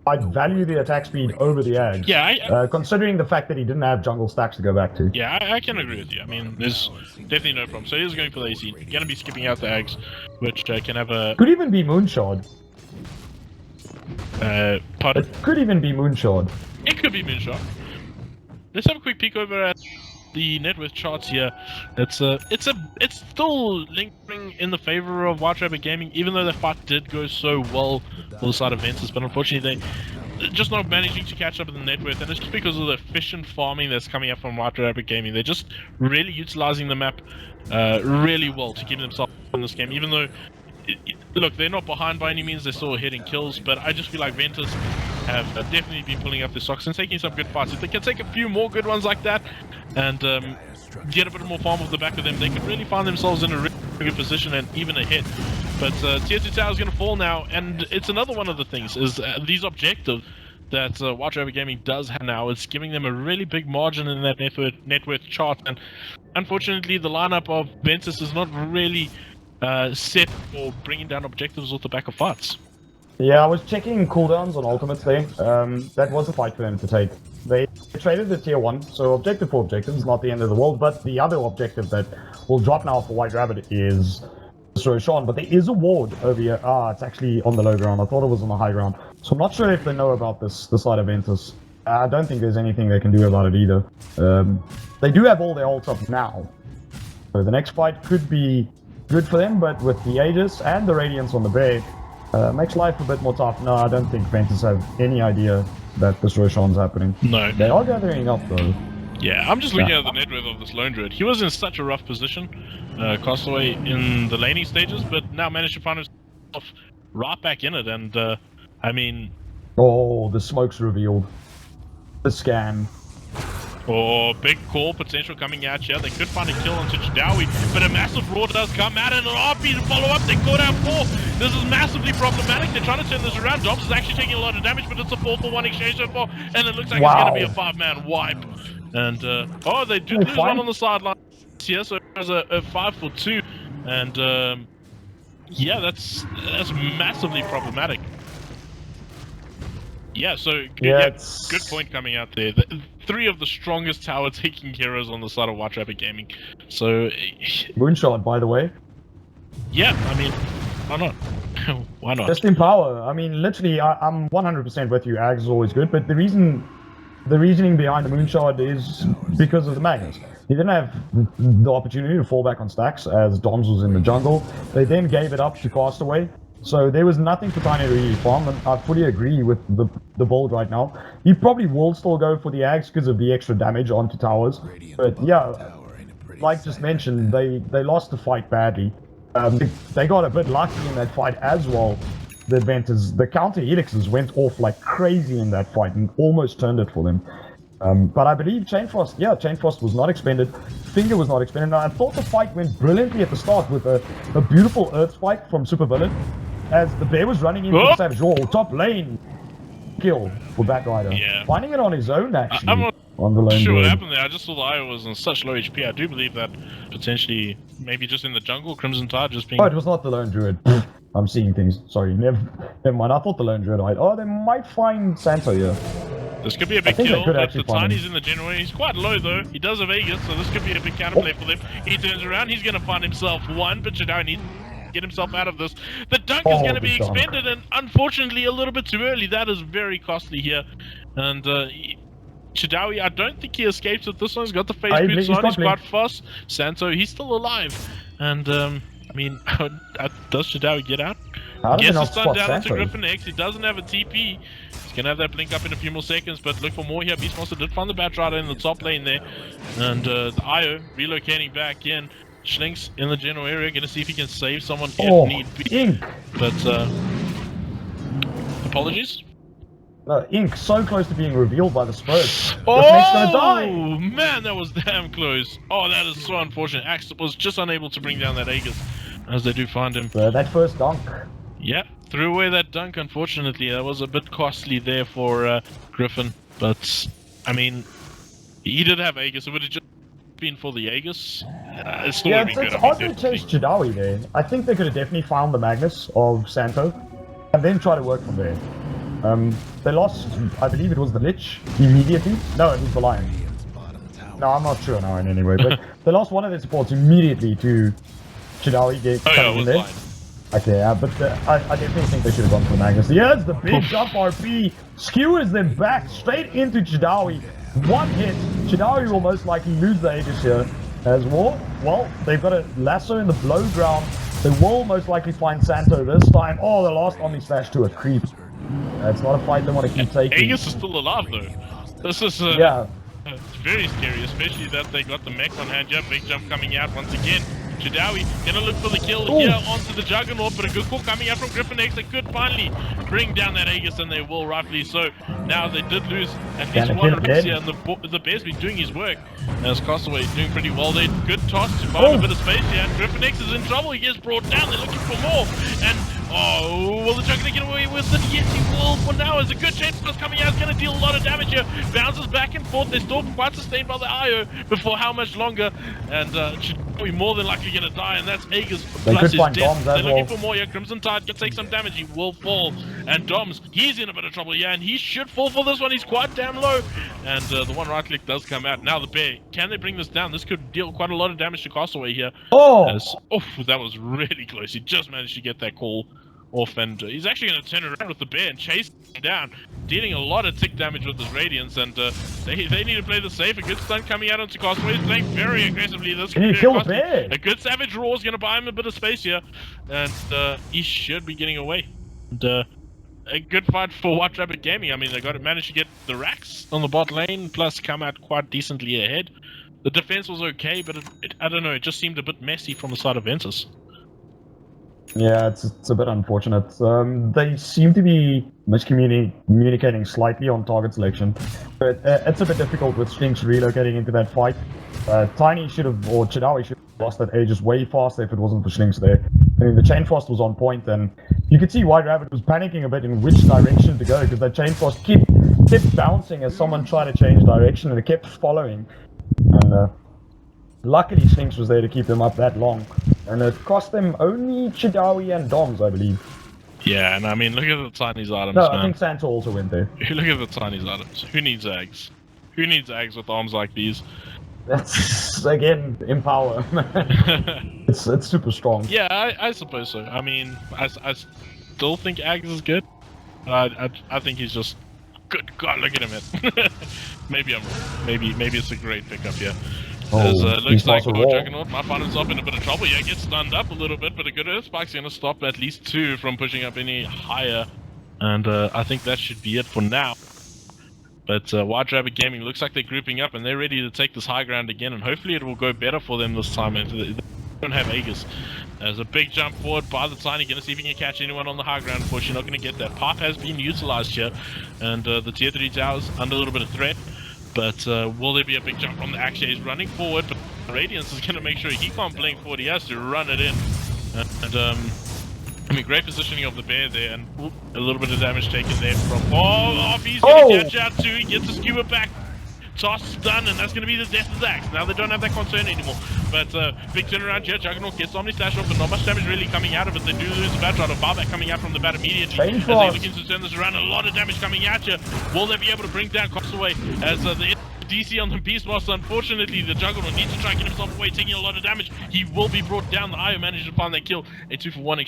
I'd value the attack speed over the Ags. Yeah, considering the fact that he didn't have jungle stacks to go back to. Yeah, I can agree with you. I mean, there's definitely no problem. So he's going for the AC. Gonna be skipping out the Ags, which can have a... Could even be Moonshard. Pardon? It could even be Moonshard. It could be Moonshot. Let's have a quick peek over at the net worth charts here. It's still lingering in the favor of White Rabbit Gaming, even though the fight did go so well on the side of Ventus, but unfortunately they're just not managing to catch up with the net worth, and it's just because of the efficient farming that's coming up from White Rabbit Gaming. They're just really utilizing the map really well to keep themselves in this game, even though look, they're not behind by any means, they're still hitting kills, but I just feel like Ventus have definitely been pulling up their socks and taking some good fights. If they can take a few more good ones like that and get a bit more farm off the back of them, they could really find themselves in a really good position and even a hit. But Tier 2 Tower is going to fall now, and it's another one of the things, is these objectives that White Rabbit Gaming does have now. It's giving them a really big margin in that net worth chart, and unfortunately the lineup of Ventus is not really set for bringing down objectives off the back of fights. Yeah, I was checking cooldowns on ultimates there. That was a fight for them to take. They traded the tier 1, so objective for objective is not the end of the world, but the other objective that will drop now for White Rabbit is Roshan, but there is a ward over here. It's actually on the low ground. I thought it was on the high ground. So I'm not sure if they know about this side of Ventus. I don't think there's anything they can do about it either. They do have all their ults up now. So the next fight could be good for them, but with the Aegis and the Radiance on the Bear, makes life a bit more tough. No, I don't think Ventus have any idea that this Roshan's happening. No. They are gathering up though. Yeah, I'm just looking at the net worth of this Lone Druid. He was in such a rough position, Castaway, in the laning stages, but now managed to find himself right back in it, and I mean... Oh, the smoke's revealed. The scam. Oh, big call potential coming out here. They could find a kill onto Chadawi, but a massive roar does come out, and an RP to follow up. They caught out 4. This is massively problematic. They're trying to turn this around. Dobbs is actually taking a lot of damage, but it's a 4-for-1 exchange so far, and it looks like it's going to be a 5-man wipe. And, oh, they do lose one on the sideline here, so there's a 5-for-2, and, yeah, that's massively problematic. Yeah, so good point coming out there. 3 of the strongest tower taking heroes on the side of White Rabbit Gaming. So Moonshot, by the way. Yeah, I mean, why not? Why not? Just Empower. I mean, literally, I'm 100% with you. Ags is always good, but the reasoning behind the Moonshot is because of the Magnus. He didn't have the opportunity to fall back on stacks as Doms was in the jungle. They then gave it up to Castaway. So there was nothing for Tiny to really farm, and I fully agree with the build right now. He probably will still go for the Ags because of the extra damage onto towers. But yeah, like just mentioned, they lost the fight badly. They got a bit lucky in that fight as well. The Ventus, the counter helixes went off like crazy in that fight and almost turned it for them. But I believe Chain Frost was not expended. Finger was not expended. Now, I thought the fight went brilliantly at the start with a beautiful Earth Spike from Super Villain. As the Bear was running into the Savage Wall, top lane kill for Batrider. Yeah. Finding it on his own, actually. I'm not on the lane sure what road. happened there. I just saw the Io was on such low HP. I do believe that potentially, maybe just in the jungle, Crimson Tide just being... Oh, it was not the Lone Druid. I'm seeing things. Sorry, never mind. I thought the Lone Druid died. Oh, they might find Santo here. This could be a big kill, but the Tiny's in the general. He's quite low though. He does have Aegis, so this could be a big counterplay for them. He turns around, he's going to find himself one, but Chadawi needs get himself out of this. The dunk is going to be the dunk. expended, and unfortunately a little bit too early. That is very costly here. And Chidawi, I don't think he escapes with this one. He's got the face boots on, he's quite fast. Santo, he's still alive. And, I mean, does Chidawi get out? Gets the stun down onto Griffin X. He doesn't have a TP. He's going to have that blink up in a few more seconds, but look for more here. Beastmaster did find the Batrider in the top lane there. And the IO relocating back in. Schlink's in the general area, going to see if he can save someone if need be. Ink! But, apologies? Ink so close to being revealed by the Spurs. Oh, man, that was damn close. Oh, that is so unfortunate. Axe was just unable to bring down that Aegis, as they do find him. That first dunk. Yeah, threw away that dunk, unfortunately. That was a bit costly there for Griffin. But, I mean, he did have Aegis. It would have just been for the Aegis. It still would have been good. It's hard to chase Chidawi there. I think they could have definitely found the Magnus of Santo, and then try to work from there. They lost, I believe it was the Lich, immediately. No, it was the Lion. No, I'm not sure now anyway, but they lost one of their supports immediately to Chidawi coming in there. Lion. Okay, yeah, but I definitely think they should have gone for the Magnus. Here's the big jump RP, skewers them back straight into Chidawi. One hit, Chidawi will most likely lose the Aegis here as well. Well, they've got a lasso in the below ground. They will most likely find Santo this time. Oh, the last Omni Slash to a creep. It's not a fight they want to keep taking. Aegis is still alive though. This is it's very scary, especially that they got the mech on hand. Yeah, big jump coming out once again. Chidawi gonna look for the kill here onto the Juggernaut, but a good call coming out from Griffin X. They could finally bring down that Aegis, and they will, rightfully so. Now they did lose at least one race here, and the Bear's been doing his work. As Castaway is doing pretty well there. Good toss to buy him a bit of space here, and Griffin X is in trouble. He gets brought down. They're looking for more, and will the Juggernaut get away with it? Yes, he will. For now, as a good chain force coming out, is going to deal a lot of damage here. Bounces back and forth. They're still quite sustained by the IO, but for how much longer? And Chidawi more than likely going to die, and that's Aegis plus his death. They're looking for more here. Crimson Tide can take some damage. He will fall, and Doms, he's in a bit of trouble here, and he should fall for this one. He's quite damn low, and the one right click does come out. Now the Bear, can they bring this down? This could deal quite a lot of damage to Castaway here. That was really close. He just managed to get that call off, and he's actually going to turn around with the Bear and chase him down, dealing a lot of tick damage with his Radiance, and they need to play this safe. A good stun coming out onto Castaway. He's playing very aggressively. This can you kill the Bear? A good Savage Roar is going to buy him a bit of space here, and he should be getting away. And a good fight for White Rabbit Gaming. I mean, they managed to get the racks on the bot lane, plus come out quite decently ahead. The defense was okay, but I don't know, it just seemed a bit messy from the side of Ventus. Yeah, it's a bit unfortunate. They seem to be miscommunicating slightly on target selection, but it's a bit difficult with Stinks relocating into that fight. Tiny should have, or Chidawi should have lost that Aegis way faster if it wasn't for Stinks there. I mean, the Chain Frost was on point, and you could see White Rabbit was panicking a bit in which direction to go, because that Chain Frost kept bouncing as someone tried to change direction, and it kept following. And luckily Stinks was there to keep them up that long. And it cost them only Chidawi and Doms, I believe. Yeah, and I mean, look at the Tiny's items, no, man. I think Santo also went there. Look at the Tiny's items. Who needs Ags? Who needs Ags with arms like these? That's, again, Empower. it's super strong. Yeah, I suppose so. I mean, I still think Ags is good. I think he's just... Good God, look at him. Maybe I'm wrong. Maybe it's a great pickup here. Looks like Juggernaut might find himself in a bit of trouble. Yeah, gets stunned up a little bit, but a good Earth Spike's going to stop at least 2 from pushing up any higher. And I think that should be it for now. But White Rabbit Gaming looks like they're grouping up and they're ready to take this high ground again. And hopefully it will go better for them this time. They don't have Aegis. There's a big jump forward by the Tiny. Going to see if he can catch anyone on the high ground. Of course, you're not going to get that. Pipe has been utilized here. And the tier 3 towers under a little bit of threat. But will there be a big jump from the Axe? He's running forward, but Radiance is going to make sure he can't blink forward. He has to run it in. And I mean, great positioning of the Bear there, and a little bit of damage taken there from... He's going to catch out too. He gets the skewer back. Toss stun, and that's going to be the death of the Axe. Now they don't have that concern anymore. But big turnaround here. Juggernaut gets Omni Slash off, but not much damage really coming out of it. They do lose the Batrider. Barback coming out from the bat immediately. As they're looking to turn this around. A lot of damage coming at you. Will they be able to bring down Castaway as the DC on the Beastmaster. Unfortunately, the Juggernaut needs to try and get himself away, taking a lot of damage. He will be brought down. The Io managed to find that kill. A 3-for-1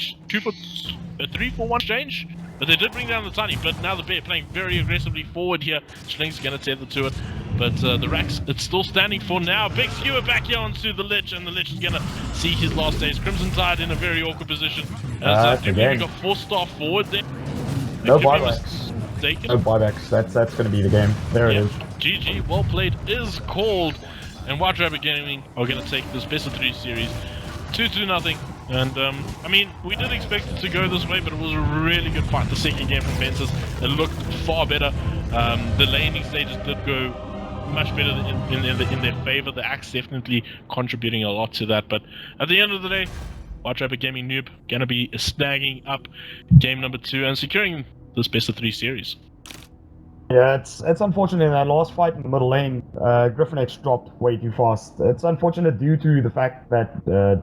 exchange. But they did bring down the Tiny, but now the Bear playing very aggressively forward here. Schling's going to tether to it. But the Rax, it's still standing for now. Big skewer back here onto the Lich, and the Lich is going to see his last days. Crimson Tide in a very awkward position. As we got 4-star forward there. No buybacks. No buybacks. That's going to be the game. There it is. GG, well played is called. And White Rabbit Gaming are going to take this best of 3 series 2-0. And I mean, we did expect it to go this way, but it was a really good fight. The second game from Ventus, it looked far better. The laning stages did go much better in their favor. The Axe definitely contributing a lot to that. But at the end of the day, White Rabbit Gaming Noob gonna be snagging up game number 2 and securing this best of 3 series. Yeah, it's unfortunate in that last fight in the middle lane, Griffin X dropped way too fast. It's unfortunate due to the fact that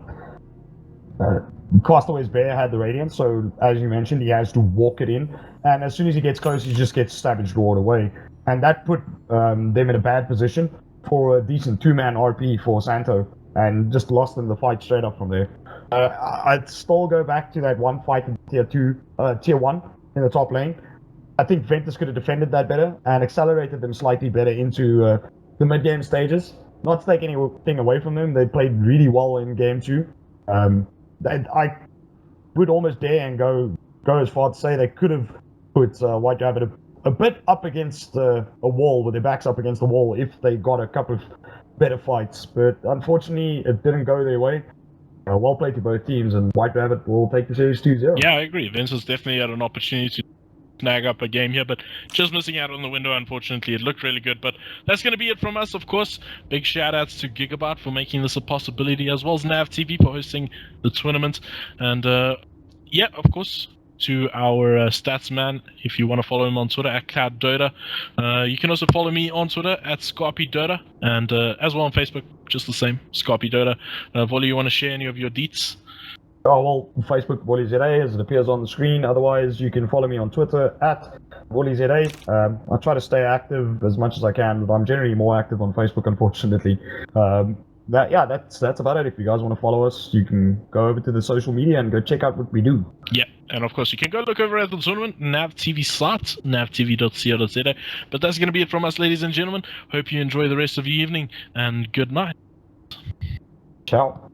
Castaway's Bear had the Radiance, so as you mentioned, he has to walk it in, and as soon as he gets close, he just gets Savage Roared away. And that put them in a bad position for a decent 2-man RP for Santo, and just lost them the fight straight up from there. I'd still go back to that one fight in tier 1 in the top lane. I think Ventus could have defended that better and accelerated them slightly better into the mid-game stages. Not to take anything away from them, they played really well in game 2. I would almost dare and go as far to say they could have put White Rabbit a bit up against a wall, with their backs up against the wall, if they got a couple of better fights. But unfortunately, it didn't go their way. Well played to both teams, and White Rabbit will take the series 2-0. Yeah, I agree. Ventus definitely had an opportunity to snag up a game here, but just missing out on the window, unfortunately. It looked really good, but that's going to be it from us, of course. Big shout outs to Gigabyte for making this a possibility, as well as nAvTV for hosting the tournament. And yeah, of course, to our stats man, if you want to follow him on Twitter at cloud.dota. You can also follow me on Twitter at scarpydota, and as well on Facebook, just the same, scarpydota. Volley, you want to share any of your deets? Oh, well, Facebook, WoollyZA, as it appears on the screen. Otherwise, you can follow me on Twitter at WoollyZA. I try to stay active as much as I can, but I'm generally more active on Facebook, unfortunately. That's about it. If you guys want to follow us, you can go over to the social media and go check out what we do. Yeah, and of course, you can go look over at the tournament, nAvTV site, nAvTVDota. But that's going to be it from us, ladies and gentlemen. Hope you enjoy the rest of your evening, and good night. Ciao.